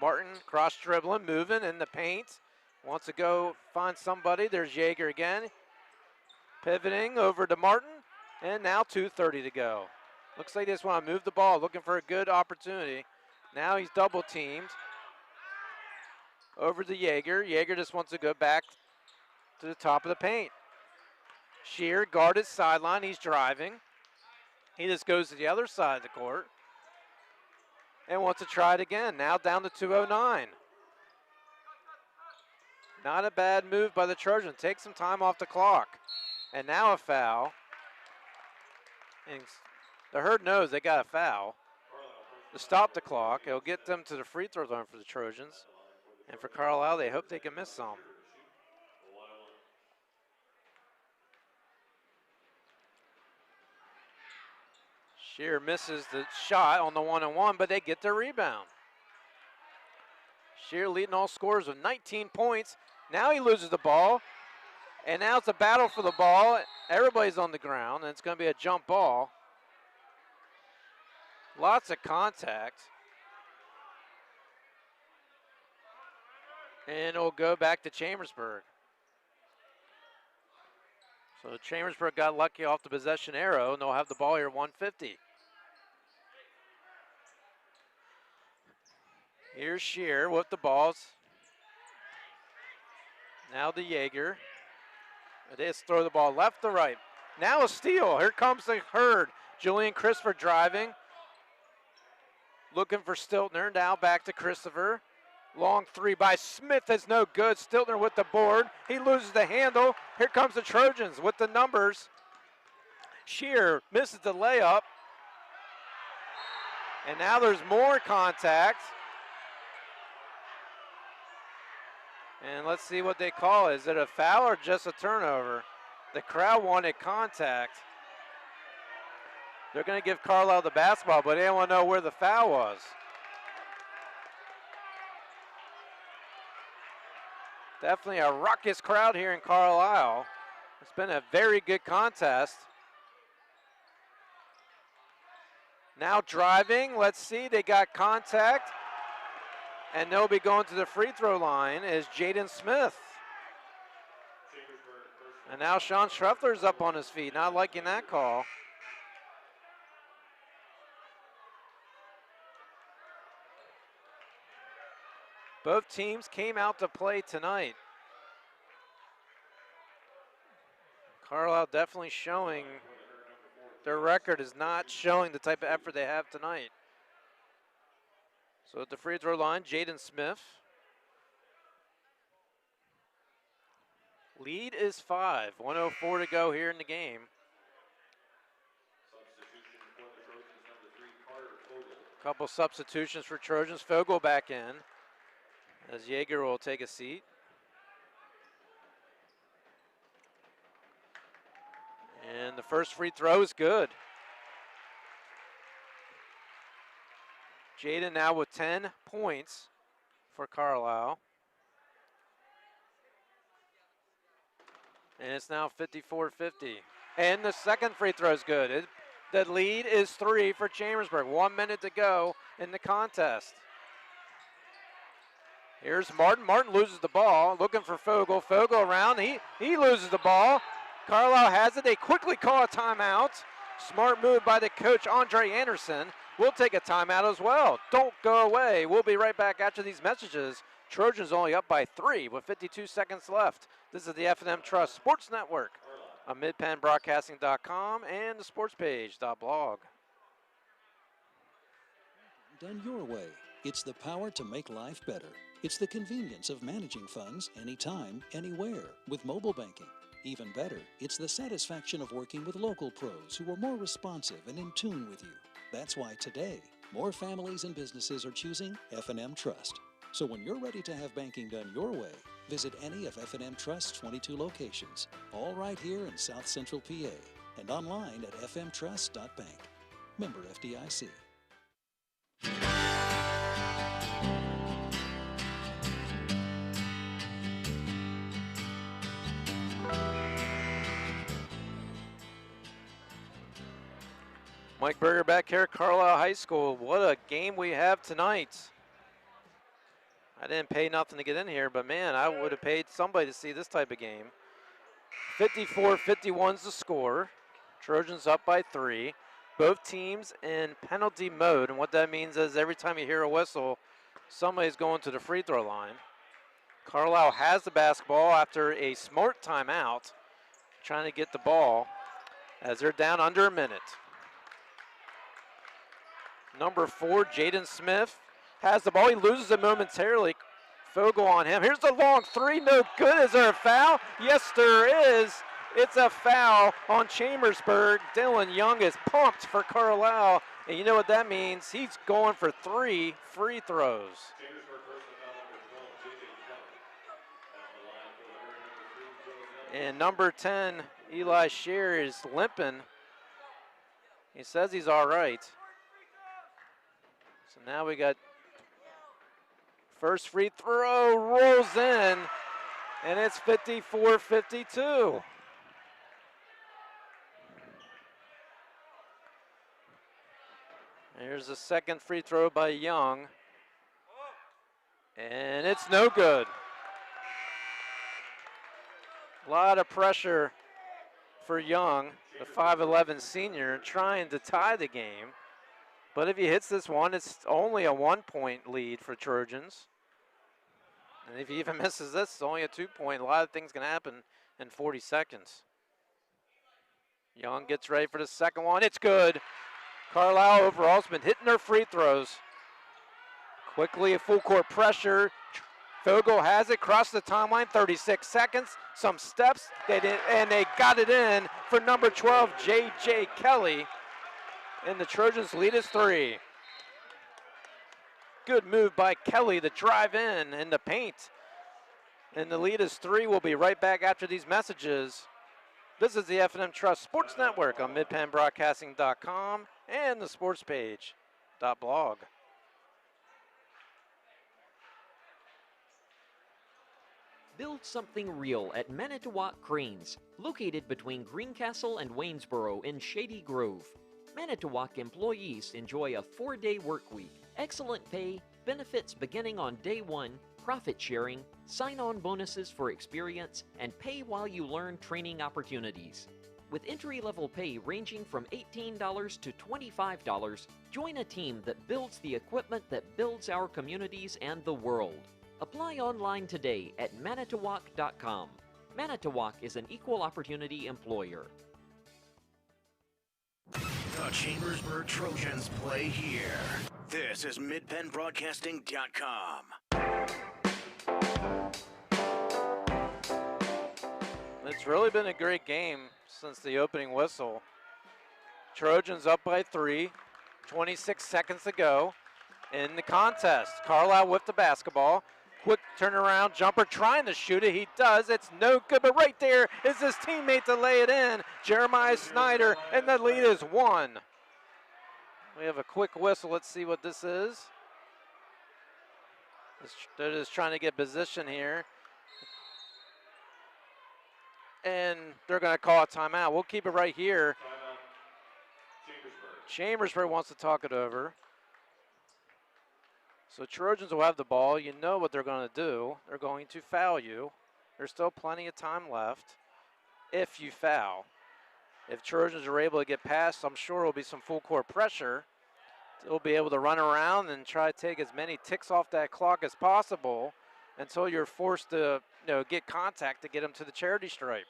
Martin cross dribbling, moving in the paint. Wants to go find somebody. There's Yeager again. Pivoting over to Martin. And now 2:30 to go. Looks like they just want to move the ball, looking for a good opportunity. Now he's double teamed. Over to Yeager. Yeager just wants to go back to the top of the paint. Shear guarded sideline. He's driving. He just goes to the other side of the court and wants to try it again. Now down to 2:09. Not a bad move by the Trojans. Take some time off the clock. And now a foul. And the herd knows they got a foul to stop the clock. It'll get them to the free throw line for the Trojans. And for Carlisle, they hope they can miss some. Shear misses the shot on the 1-on-1, but they get their rebound. Shear leading all scorers with 19 points. Now he loses the ball, and now it's a battle for the ball. Everybody's on the ground, and it's going to be a jump ball. Lots of contact. And it'll go back to Chambersburg. So Chambersburg got lucky off the possession arrow, and they'll have the ball here 1:50. Here's Shear with the balls. Now to Yeager. They just throw the ball left to right. Now a steal. Here comes the herd. Julian Christopher driving. Looking for Stiltner. Now back to Christopher. Long 3 by Smith is no good. Stiltner with the board. He loses the handle. Here comes the Trojans with the numbers. Shear misses the layup. And now there's more contact. And let's see what they call it. Is it a foul or just a turnover? The crowd wanted contact. They're going to give Carlisle the basketball, but they don't want to know where the foul was. Definitely a ruckus crowd here in Carlisle. It's been a very good contest. Now driving, let's see, they got contact. And they'll be going to the free throw line is Jaden Smith. And now Sean Schreffler's up on his feet, not liking that call. Both teams came out to play tonight. Carlisle definitely showing their record is not showing the type of effort they have tonight. So at the free throw line, Jaden Smith. Lead is 5, 1:04 to go here in the game. Couple substitutions for Trojans. Fogel back in as Yeager will take a seat. And the first free throw is good. Jaden now with 10 points for Carlisle. And it's now 54-50. And the second free throw is good. The lead is 3 for Chambersburg. 1 minute to go in the contest. Here's Martin. Martin loses the ball, looking for Fogel. Fogel around. He loses the ball. Carlisle has it. They quickly call a timeout. Smart move by the coach, Andre Anderson. We'll take a timeout as well. Don't go away. We'll be right back after these messages. Trojans only up by 3 with 52 seconds left. This is the F&M Trust Sports Network on midpenbroadcasting.com and the sportspage.blog. Done your way. It's the power to make life better. It's the convenience of managing funds anytime, anywhere with mobile banking. Even better, it's the satisfaction of working with local pros who are more responsive and in tune with you. That's why today, more families and businesses are choosing F&M Trust. So when you're ready to have banking done your way, visit any of F&M Trust's 22 locations, all right here in South Central PA, and online at fmtrust.bank. Member FDIC. Mike Berger back here at Carlisle High School. What a game we have tonight. I didn't pay nothing to get in here, but man, I would have paid somebody to see this type of game. 54-51's the score. Trojans up by 3. Both teams in penalty mode, and what that means is every time you hear a whistle, somebody's going to the free throw line. Carlisle has the basketball after a smart timeout, trying to get the ball as they're down under a minute. Number 4, Jaden Smith has the ball. He loses it momentarily. Fogel on him. Here's the long 3. No good. Is there a foul? Yes, there is. It's a foul on Chambersburg. Dylan Young is pumped for Carlisle. And you know what that means? He's going for 3 free throws. And number 10, Eli Shear, is limping. He says he's all right. So now we got first free throw, rolls in, and it's 54-52. Here's the second free throw by Young, and it's no good. A lot of pressure for Young, the 5'11 senior, trying to tie the game. But if he hits this one, it's only a 1-point lead for Trojans. And if he even misses this, it's only a 2-point. A lot of things can happen in 40 seconds. Young gets ready for the second one. It's good. Carlisle overall has been hitting their free throws. Quickly, a full court pressure. Fogel has it, crossed the timeline, 36 seconds, some steps, and they got it in for number 12, J.J. Kelly, and the Trojans lead us 3. Good move by Kelly to drive in the paint, and the lead is 3. We'll be right back after these messages. This is the F&M Trust Sports Network on midpennbroadcasting.com and the sports page.blog. Build something real at Manitowoc Cranes, located between Greencastle and Waynesboro in Shady Grove. Manitowoc employees enjoy a 4-day work week, excellent pay, benefits beginning on day 1, profit sharing, sign-on bonuses for experience, and pay while you learn training opportunities. With entry-level pay ranging from $18 to $25, join a team that builds the equipment that builds our communities and the world. Apply online today at manitowoc.com. Manitowoc is an equal opportunity employer. The Chambersburg Trojans play here. This is midpennbroadcasting.com. It's really been a great game since the opening whistle. Trojans up by 3, 26 seconds to go in the contest. Carlisle with the basketball. Quick turnaround jumper, trying to shoot it. He does. It's no good, but right there is his teammate to lay it in, Jeremiah Snyder, and the lead is 1. We have a quick whistle. Let's see what this is. They're just trying to get position here. And they're going to call a timeout. We'll keep it right here. Chambersburg wants to talk it over. So Trojans will have the ball. You know what they're going to do. They're going to foul you. There's still plenty of time left if you foul. If Trojans are able to get past, I'm sure will be some full court pressure. They'll be able to run around and try to take as many ticks off that clock as possible until you're forced to get contact to get them to the charity stripe.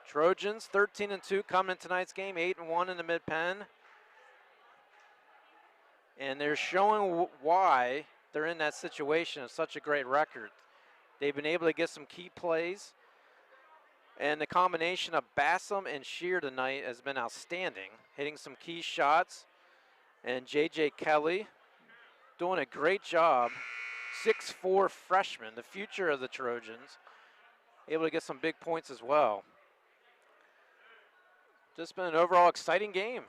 Trojans 13-2 coming in tonight's game, 8-1 in the mid-pen. And they're showing why they're in that situation of such a great record. They've been able to get some key plays. And the combination of Bassam and Shear tonight has been outstanding, hitting some key shots. And J.J. Kelly doing a great job. 6'4" freshman, the future of the Trojans, able to get some big points as well. Just been an overall exciting game.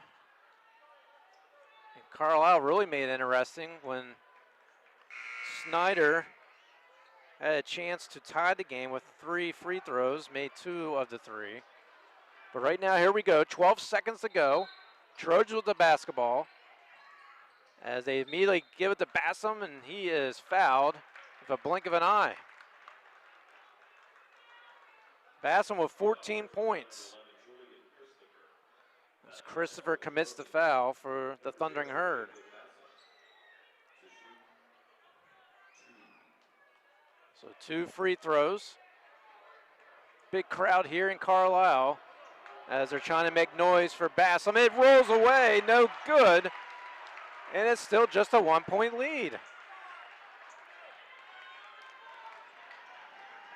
And Carlisle really made it interesting when Snyder had a chance to tie the game with 3 free throws, made 2 of the 3. But right now, here we go, 12 seconds to go. Trojans with the basketball as they immediately give it to Bassam, and he is fouled with a blink of an eye. Bassam with 14 points. As Christopher commits the foul for the Thundering Herd. So 2 free throws. Big crowd here in Carlisle as they're trying to make noise for Bassam. It rolls away, no good. And it's still just a 1-point lead.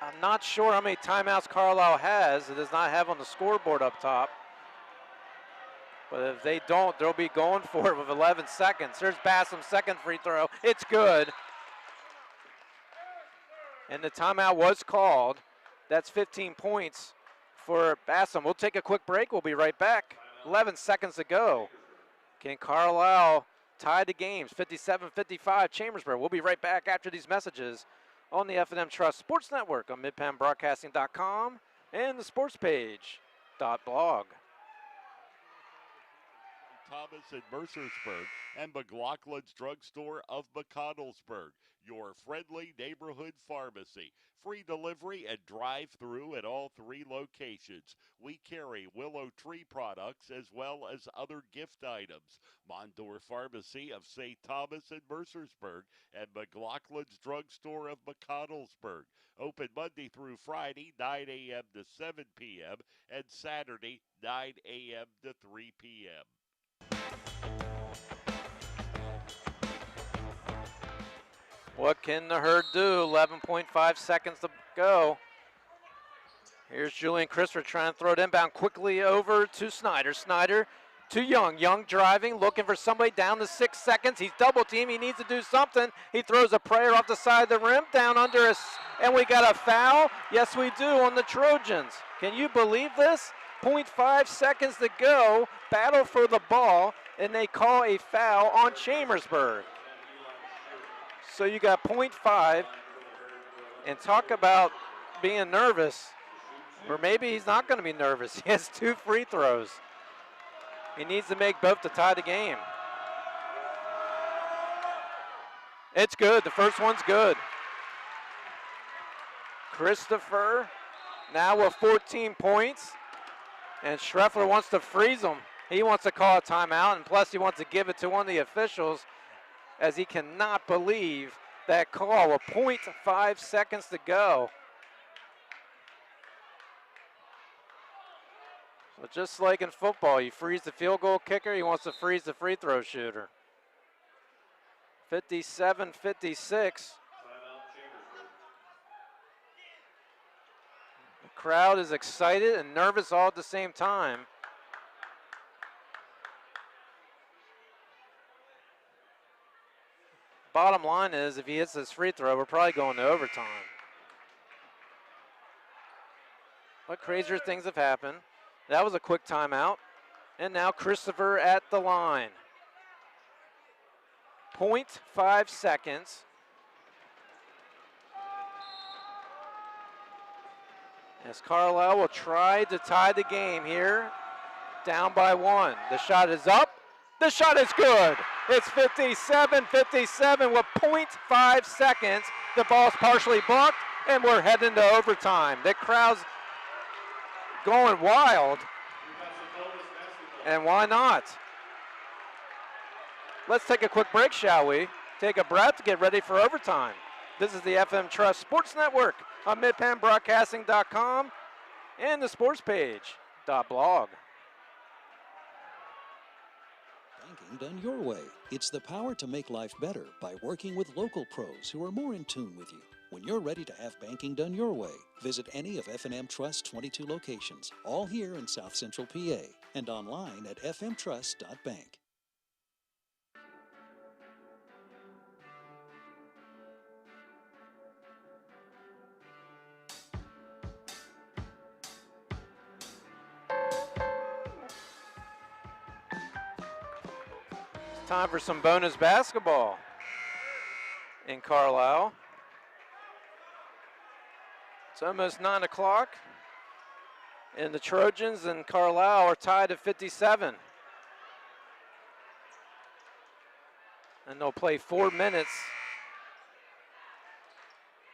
I'm not sure how many timeouts Carlisle has. It does not have on the scoreboard up top. But if they don't, they'll be going for it with 11 seconds. There's Bassam's second free throw. It's good. And the timeout was called. That's 15 points for Bassam. We'll take a quick break. We'll be right back. 11 seconds to go. Can Carlisle tie the games? 57-55 Chambersburg. We'll be right back after these messages on the F&M Trust Sports Network on midpennbroadcasting.com and the sports page.blog. Thomas in Mercersburg and McLaughlin's Drugstore of McConnellsburg, your friendly neighborhood pharmacy. Free delivery and drive-through at all 3 locations. We carry Willow Tree products as well as other gift items. Mondor Pharmacy of St. Thomas in Mercersburg and McLaughlin's Drugstore of McConnellsburg. Open Monday through Friday, 9 a.m. to 7 p.m. and Saturday, 9 a.m. to 3 p.m. What can the Herd do? 11.5 seconds to go. Here's Julian Christopher trying to throw it inbound quickly over to Snyder. Snyder to Young. Young driving, looking for somebody down to 6 seconds. He's double teamed. He needs to do something. He throws a prayer off the side of the rim, down under us, and we got a foul. Yes, we do on the Trojans. Can you believe this? 0.5 seconds to go. Battle for the ball, and they call a foul on Chambersburg. So you got 0.5, and talk about being nervous. Or maybe he's not going to be nervous. He has 2 free throws. He needs to make both to tie the game. It's good. The first one's good. Christopher now with 14 points. And Schreffler wants to freeze him. He wants to call a timeout, and plus he wants to give it to one of the officials as he cannot believe that call with 0.5 seconds to go. So just like in football, you freeze the field goal kicker, he wants to freeze the free throw shooter. 57-56. The crowd is excited and nervous all at the same time. Bottom line is, if he hits this free throw, we're probably going to overtime. But crazier things have happened. That was a quick timeout. And now Christopher at the line. 0.5 seconds. As Carlisle will try to tie the game here. Down by 1. The shot is up. The shot is good. It's 57-57 with 0.5 seconds. The ball's partially blocked, and we're heading to overtime. The crowd's going wild, and why not? Let's take a quick break, shall we? Take a breath to get ready for overtime. This is the FM Trust Sports Network on MidpenBroadcasting.com and the sports page.blog. Banking done your way. It's the power to make life better by working with local pros who are more in tune with you. When you're ready to have banking done your way, visit any of F&M Trust's 22 locations, all here in South Central PA, and online at fmtrust.bank. It's time for some bonus basketball in Carlisle. It's almost 9 o'clock, and the Trojans and Carlisle are tied at 57. And they'll play 4 minutes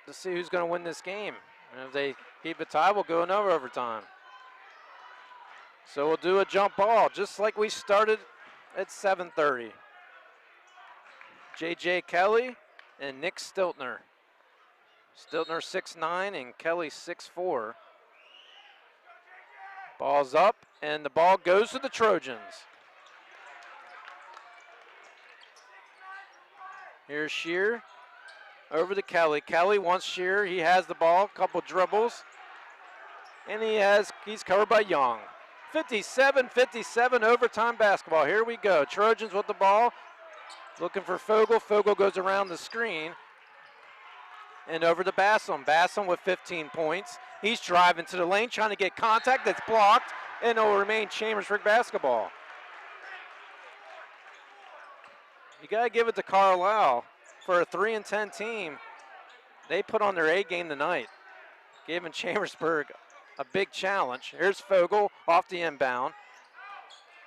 to see who's going to win this game. And if they keep it tied, we'll go in overtime. So we'll do a jump ball, just like we started at 7:30. J.J. Kelly and Nick Stiltner. Stiltner 6'9" and Kelly 6'4". Ball's up, and the ball goes to the Trojans. Here's Shear over to Kelly. Kelly wants Shear. He has the ball, couple dribbles, and he's covered by Young. 57-57 overtime basketball. Here we go. Trojans with the ball, looking for Fogel. Fogel goes around the screen. And over to Bassam. Bassam with 15 points. He's driving to the lane, trying to get contact. That's blocked, and it will remain Chambersburg basketball. You got to give it to Carlisle. For a 3-10 team, they put on their A game tonight, giving Chambersburg a big challenge. Here's Fogel off the inbound.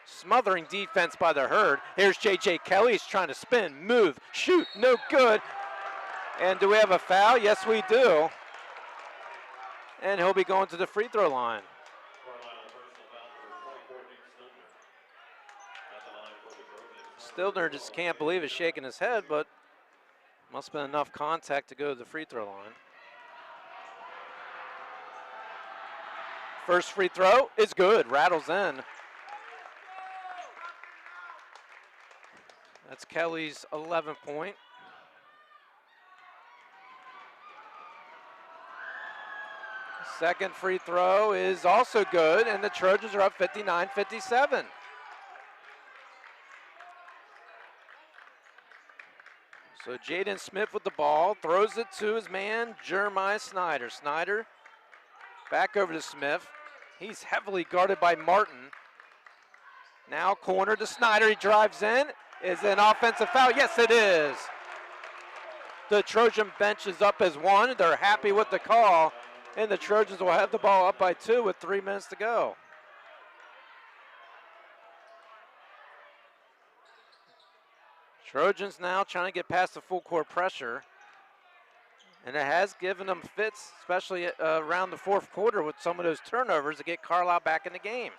Smothering defense by the Herd. Here's J.J. Kelly. He's trying to spin, move, shoot, no good. And do we have a foul? Yes, we do. And he'll be going to the free throw line. Stiltner just can't believe it, shaking his head, but must have been enough contact to go to the free throw line. First free throw is good, rattles in. That's Kelly's 11th point. Second free throw is also good, and the Trojans are up 59-57. So Jaden Smith with the ball, throws it to his man, Jeremiah Snyder. Snyder back over to Smith. He's heavily guarded by Martin. Now corner to Snyder, he drives in. Is it an offensive foul? Yes, it is. The Trojan bench is up as one. They're happy with the call, and the Trojans will have the ball up by 2 with 3 minutes to go. Trojans now trying to get past the full court pressure, and it has given them fits, especially around the fourth quarter with some of those turnovers to get Carlisle back in the game.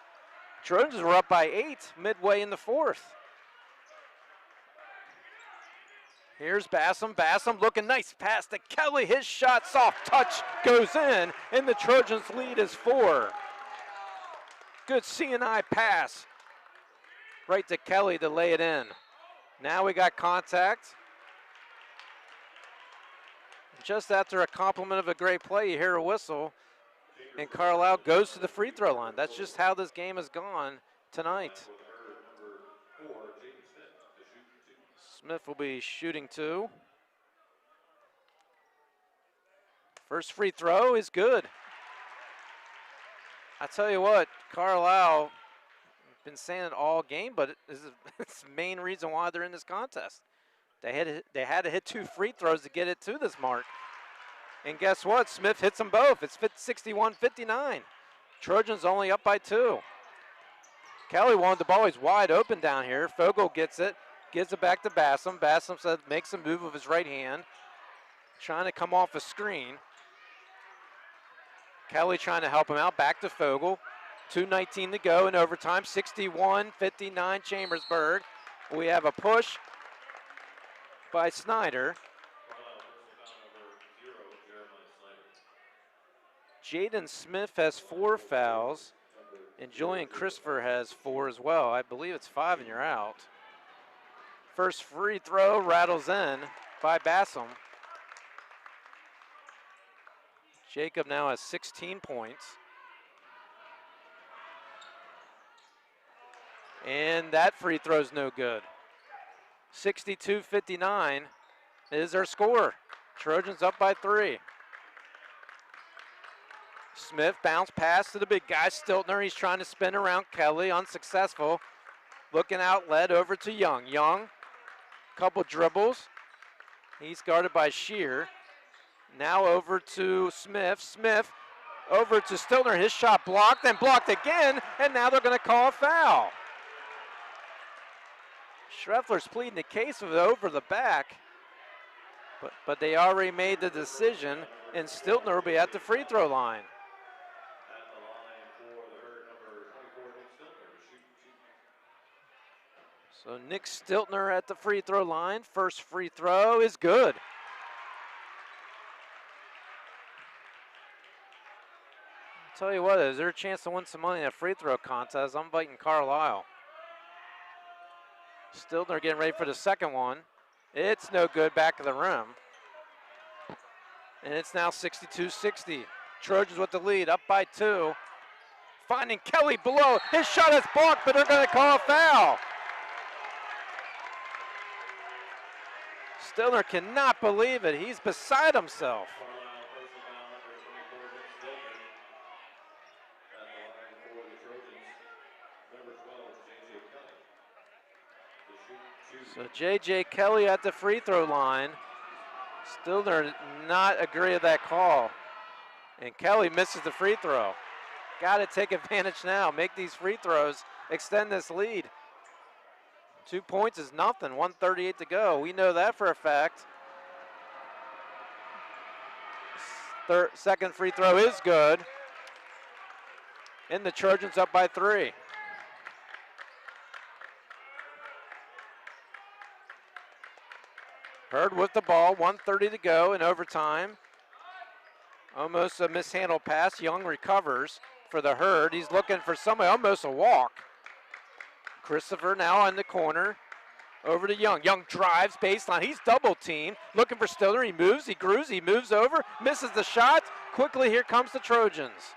Trojans were up by 8 midway in the fourth. Here's Bassam. Bassam looking nice pass to Kelly. His shot, soft touch, goes in, and the Trojans lead is 4. Good C&I pass right to Kelly to lay it in. Now we got contact. Just after a compliment of a great play, you hear a whistle, and Carlisle goes to the free throw line. That's just how this game has gone tonight. Smith will be shooting 2. First free throw is good. I tell you what, Carlisle, been saying it all game, but it's the main reason why they're in this contest. They had to hit 2 free throws to get it to this mark. And guess what? Smith hits them both. It's 61-59. Trojans only up by 2. Kelly wanted the ball. He's wide open down here. Fogel gets it, gives it back to Bassam. Bassam says, makes a move with his right hand, trying to come off a screen. Kelly trying to help him out. Back to Fogel. 2:19 to go in overtime. 61-59 Chambersburg. We have a push by Snyder. Jaden Smith has 4 fouls, and Julian Christopher has 4 as well. I believe it's 5 and you're out. First free throw rattles in by Bassam. Jacob now has 16 points. And that free throw's no good. 62-59 is our score. Trojans up by 3. Smith bounce pass to the big guy, Stiltner. He's trying to spin around Kelly, unsuccessful. Looking outlet over to Young. Young, couple dribbles. He's guarded by Shear. Now over to Smith. Smith over to Stiltner. His shot blocked and blocked again, and now they're going to call a foul. Schreffler's pleading the case of it over the back, but they already made the decision, and Stiltner will be at the free throw line. So Nick Stiltner at the free throw line. First free throw is good. I'll tell you what, is there a chance to win some money in a free throw contest? I'm inviting Carlisle. Stiltner getting ready for the second one. It's no good, back of the rim. And it's now 62-60. Trojans with the lead, up by 2. Finding Kelly below. His shot is blocked, but they're going to call a foul. Stiltner cannot believe it. He's beside himself. So J.J. Kelly at the free throw line. Stiltner not agree with that call. And Kelly misses the free throw. Got to take advantage now. Make these free throws. Extend this lead. 2 points is nothing. 1:38 to go. We know that for a fact. Second free throw is good. And the Trojans up by 3. Hurd with the ball, 1:30 to go in overtime. Almost a mishandled pass. Young recovers for the Hurd. He's looking for somebody, almost a walk. Christopher now in the corner. Over to Young. Young drives baseline. He's double teamed. Looking for Stilner. He moves. He grooves. He moves over. Misses the shot. Quickly, here comes the Trojans.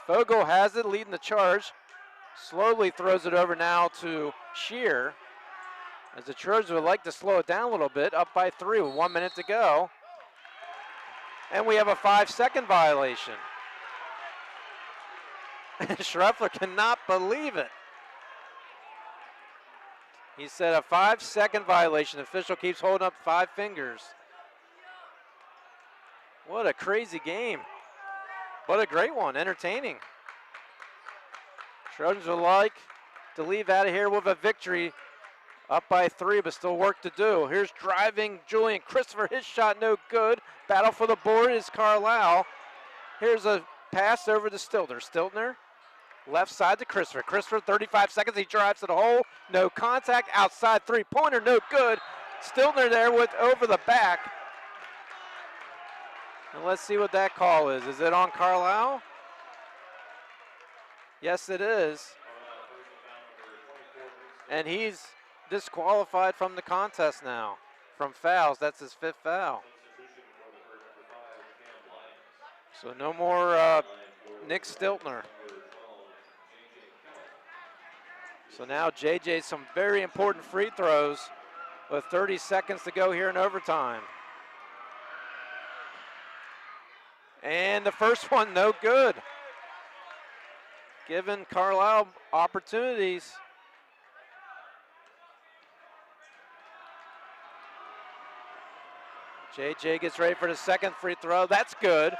Fogel has it, leading the charge. Slowly throws it over now to Shear. As the Trojans would like to slow it down a little bit. Up by 3 with 1 minute to go. And we have a 5-second violation. Schreffler cannot believe it. He said a 5-second violation. The official keeps holding up 5 fingers. What a crazy game. What a great one, entertaining. Trojans would like to leave out of here with a victory. Up by 3, but still work to do. Here's driving Julian Christopher. His shot no good. Battle for the board is Carlisle. Here's a pass over to Stiltner. Stiltner, left side to Christopher. Christopher, 35 seconds. He drives to the hole. No contact. Outside three-pointer, no good. Stiltner there with over the back. And let's see what that call is. Is it on Carlisle? Yes, it is. And he's disqualified from the contest now. From fouls, that's his 5th foul. So no more Nick Stiltner. So now JJ some very important free throws with 30 seconds to go here in overtime. And the first one, no good. Giving Carlisle opportunities. JJ gets ready for the second free throw. That's good.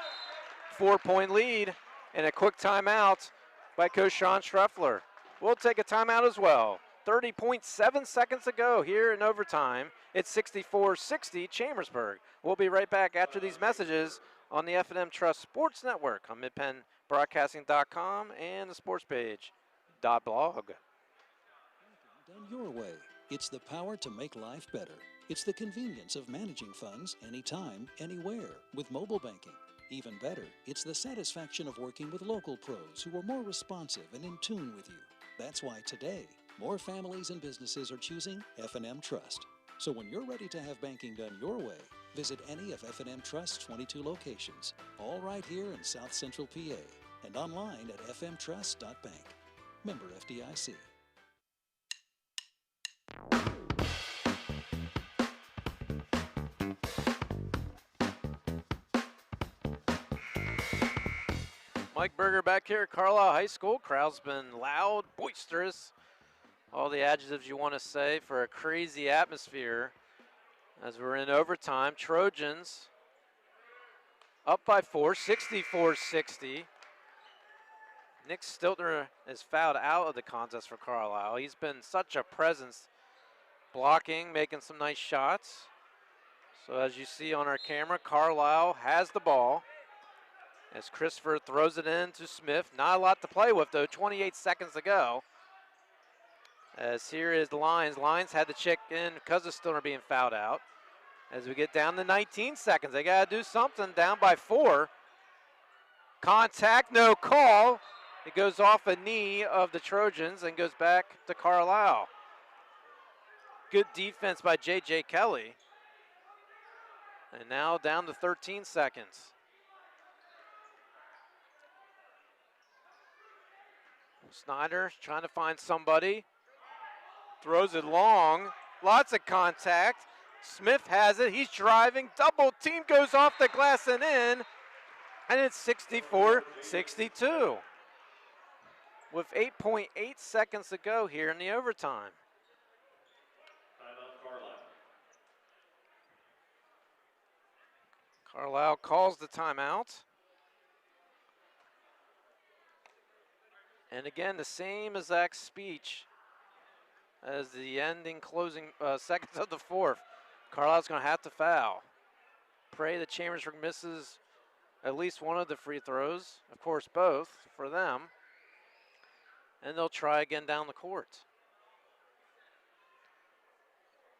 4-point lead and a quick timeout by Coach Sean Schreffler. We'll take a timeout as well. 30.7 seconds to go here in overtime. It's 64-60 Chambersburg. We'll be right back after these messages on the F&M Trust Sports Network on midpennbroadcasting.com and the sports page .blog. Done your way. It's the power to make life better. It's the convenience of managing funds anytime, anywhere with mobile banking. Even better, it's the satisfaction of working with local pros who are more responsive and in tune with you. That's why today, more families and businesses are choosing F&M Trust. So when you're ready to have banking done your way, visit any of F&M Trust's 22 locations, all right here in South Central PA, and online at fmtrust.bank. Member FDIC. Mike Berger back here at Carlisle High School. Crowd's been loud, boisterous, all the adjectives you want to say for a crazy atmosphere as we're in overtime. Trojans up by 4, 64-60. Nick Stiltner is fouled out of the contest for Carlisle. He's been such a presence, blocking, making some nice shots. So as you see on our camera, Carlisle has the ball. As Christopher throws it in to Smith. Not a lot to play with, though. 28 seconds to go. As here is Lyons. Lyons had to check in because of Stiltner being fouled out. As we get down to 19 seconds, they got to do something. Down by 4. Contact, no call. It goes off a knee of the Trojans and goes back to Carlisle. Good defense by J.J. Kelly. And now down to 13 seconds. Snyder trying to find somebody. Throws it long. Lots of contact. Smith has it. He's driving. Double team goes off the glass and in. And it's 64-62. With 8.8 seconds to go here in the overtime. Carlisle calls the timeout. And again, the same exact speech as the ending closing seconds of the fourth. Carlisle's going to have to foul. Pray that Chambersburg misses at least one of the free throws. Of course, both for them. And they'll try again down the court.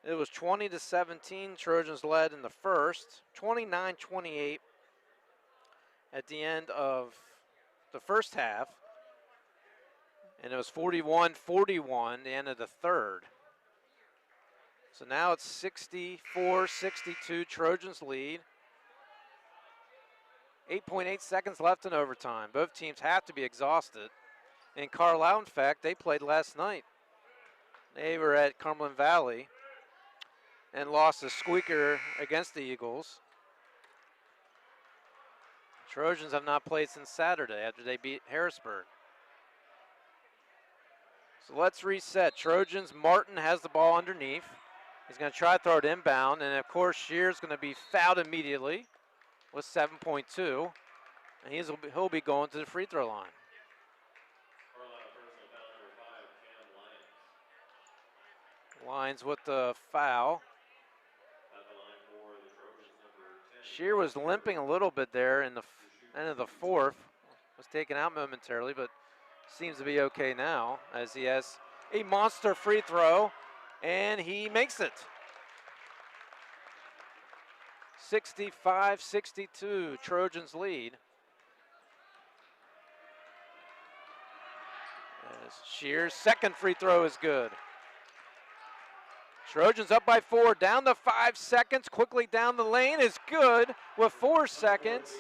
It was 20-17. Trojans led in the first. 29-28 at the end of the first half. And it was 41-41, the end of the third. So now it's 64-62, Trojans lead. 8.8 seconds left in overtime. Both teams have to be exhausted. In Carlisle, in fact, they played last night. They were at Cumberland Valley and lost a squeaker against the Eagles. Trojans have not played since Saturday after they beat Harrisburg. So let's reset. Trojans, Martin has the ball underneath. He's going to try to throw it inbound, and of course Shear's going to be fouled immediately with 7.2, and he'll be going to the free throw line. Lyons with the foul. Shear was limping a little bit there in the end of the fourth. Was taken out momentarily, but seems to be okay now as he has a monster free throw, and he makes it. 65-62, Trojans lead. As Shear's second free throw is good. Trojans up by 4, down to 5 seconds, quickly down the lane is good with 4 seconds.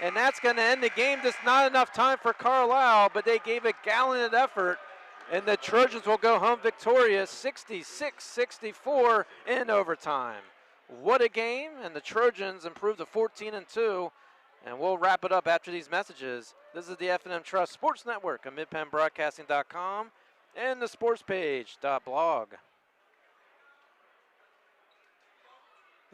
And that's going to end the game. Just not enough time for Carlisle, but they gave a gallant effort, and the Trojans will go home victorious 66-64 in overtime. What a game, and the Trojans improved to 14-2, and we'll wrap it up after these messages. This is the F&M Trust Sports Network on MidPennBroadcasting.com and the sportspage.blog.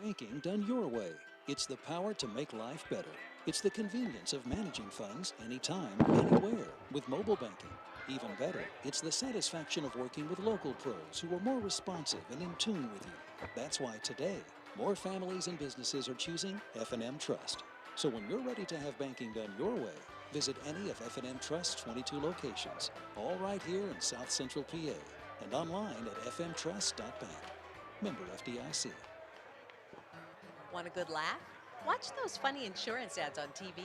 Banking done your way. It's the power to make life better. It's the convenience of managing funds anytime, anywhere with mobile banking. Even better, it's the satisfaction of working with local pros who are more responsive and in tune with you. That's why today, more families and businesses are choosing F&M Trust. So when you're ready to have banking done your way, visit any of F&M Trust's 22 locations, all right here in South Central PA, and online at fmtrust.bank. Member FDIC. Want a good laugh? Watch those funny insurance ads on TV.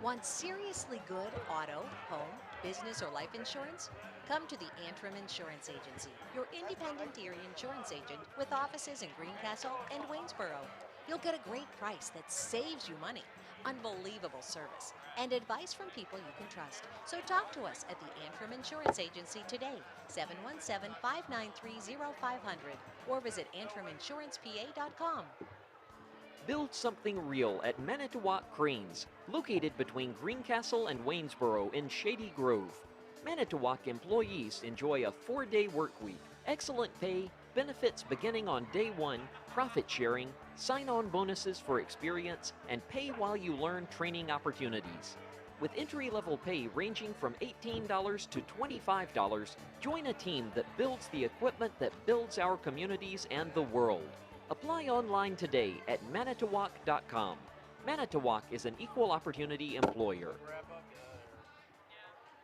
Want seriously good auto, home, business, or life insurance? Come to the Antrim Insurance Agency, your independent area insurance agent with offices in Greencastle and Waynesboro. You'll get a great price that saves you money, unbelievable service, and advice from people you can trust. So talk to us at the Antrim Insurance Agency today, 717-593-0500, or visit AntrimInsurancePA.com. Build something real at Manitowoc Cranes, located between Greencastle and Waynesboro in Shady Grove. Manitowoc employees enjoy a 4-day work week, excellent pay, benefits beginning on day 1, profit sharing, sign-on bonuses for experience, and pay while you learn training opportunities. With entry-level pay ranging from $18 to $25, join a team that builds the equipment that builds our communities and the world. Apply online today at manitowoc.com. Manitowoc is an equal opportunity employer.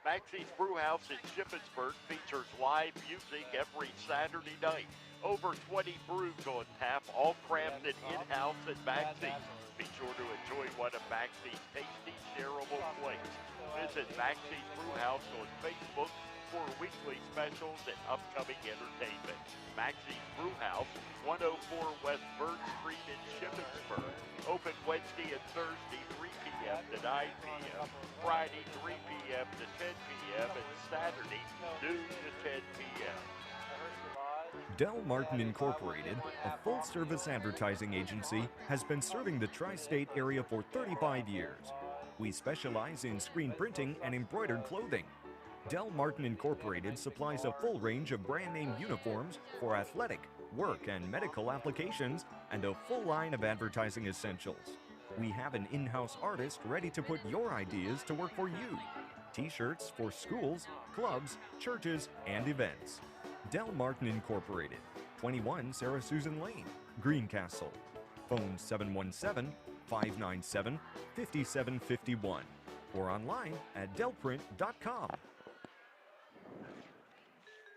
Maxie's Brewhouse in Chambersburg features live music every Saturday night. Over 20 brews on tap, all crafted in-house at Maxie's. Be sure to enjoy one of Maxie's tasty, shareable plates. Visit Maxie's Brewhouse on Facebook for weekly specials and upcoming entertainment. Maxie's Brewhouse, 104 West Bird Street in Chambersburg. Open Wednesday and Thursday, 3 p.m. to 9 p.m. Friday, 3 p.m. to 10 p.m. and Saturday, noon to 10 p.m. Del Martin Incorporated, a full-service advertising agency, has been serving the tri-state area for 35 years. We specialize in screen printing and embroidered clothing. Del Martin Incorporated supplies a full range of brand-name uniforms for athletic, work, and medical applications, and a full line of advertising essentials. We have an in-house artist ready to put your ideas to work for you. T-shirts for schools, clubs, churches, and events. Del Martin Incorporated, 21 Sarah Susan Lane, Greencastle. Phone 717-597-5751 or online at delprint.com.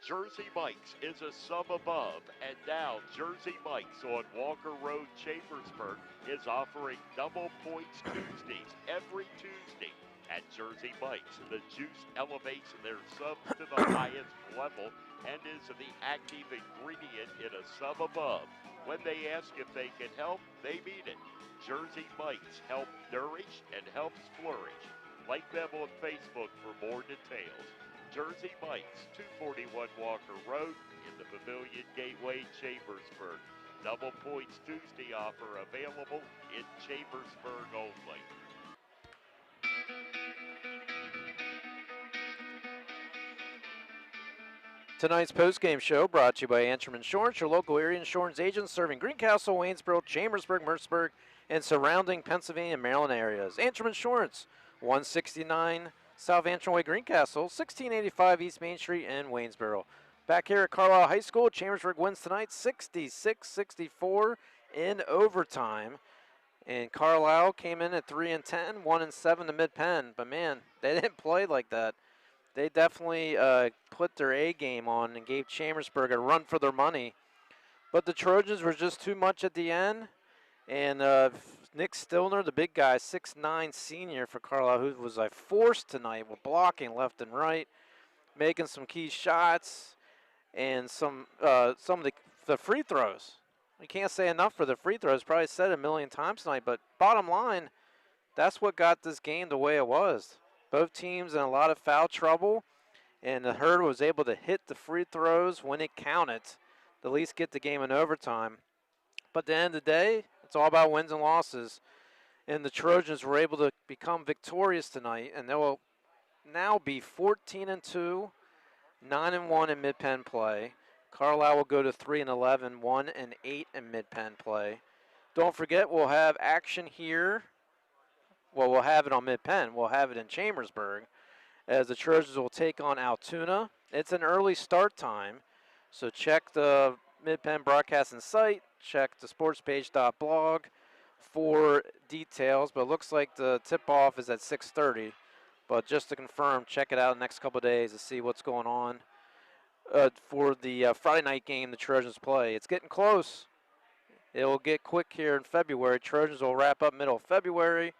Jersey Mike's is a sum above, and now Jersey Mike's on Walker Road, Chambersburg is offering double points Tuesdays every Tuesday. At Jersey Mike's, the juice elevates their subs to the highest level and is the active ingredient in a sub above. When they ask if they can help, they mean it. Jersey Mike's help nourish and helps flourish. Like them on Facebook for more details. Jersey Mike's, 241 Walker Road in the Pavilion Gateway, Chambersburg. Double Points Tuesday offer available in Chambersburg only. Tonight's postgame show brought to you by Antrim Insurance, your local area insurance agent serving Greencastle, Waynesboro, Chambersburg, Mercersburg, and surrounding Pennsylvania and Maryland areas. Antrim Insurance, 169 South Antrim Way, Greencastle, 1685 East Main Street in Waynesboro. Back here at Carlisle High School, Chambersburg wins tonight 66-64 in overtime. And Carlisle came in at 3-10, 1-7 to Mid-Penn. But man, they didn't play like that. They definitely put their A game on and gave Chambersburg a run for their money. But the Trojans were just too much at the end. And Nick Stillner, the big guy, 6'9" senior for Carlisle, who was a force tonight with blocking left and right, making some key shots, and some of the free throws. We can't say enough for the free throws. Probably said it a million times tonight. But bottom line, that's what got this game the way it was. Both teams in a lot of foul trouble, and the Herd was able to hit the free throws when it counted, to at least get the game in overtime. But at the end of the day, it's all about wins and losses, and the Trojans were able to become victorious tonight, and they will now be 14-2, 9-1 in Mid-Penn play. Carlisle will go to 3-11, 1-8 in Mid-Penn play. Don't forget, we'll have action here. Well, we'll have it on Mid-Penn. We'll have it in Chambersburg as the Trojans will take on Altoona. It's an early start time, so check the Mid-Penn broadcasting site. Check the sportspage.blog for details, but it looks like the tip-off is at 6:30. But just to confirm, check it out in the next couple of days to see what's going on for the Friday night game the Trojans play. It's getting close. It will get quick here in February. Trojans will wrap up middle of February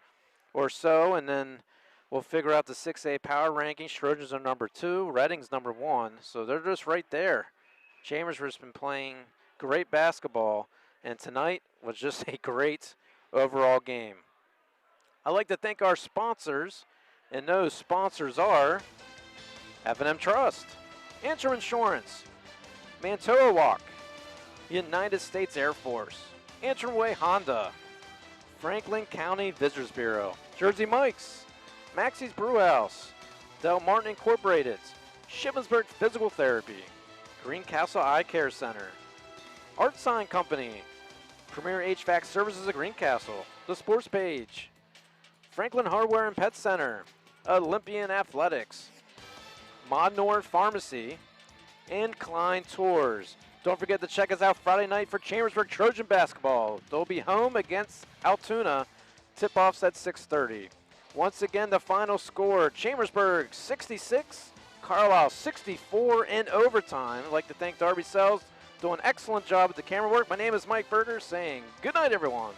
or so, and then we'll figure out the 6A power rankings. Trojans are number 2, Reading's number 1, so they're just right there. Chambersburg's been playing great basketball, and tonight was just a great overall game. I'd like to thank our sponsors, and those sponsors are F&M Trust, Antrim Insurance, Manitowoc, United States Air Force, Antrim Way Honda, Franklin County Visitors Bureau, Jersey Mike's, Maxie's Brewhouse, Del Martin Incorporated, Shippensburg Physical Therapy, Greencastle Eye Care Center, Art Sign Company, Premier HVAC Services at Greencastle, The Sports Page, Franklin Hardware and Pet Center, Olympian Athletics, Modnor Pharmacy, and Klein Tours. Don't forget to check us out Friday night for Chambersburg Trojan basketball. They'll be home against Altoona. Tip-offs at 6:30. Once again, the final score, Chambersburg 66, Carlisle 64 in overtime. I'd like to thank Darby Sells, doing an excellent job with the camera work. My name is Mike Berger saying good night, everyone.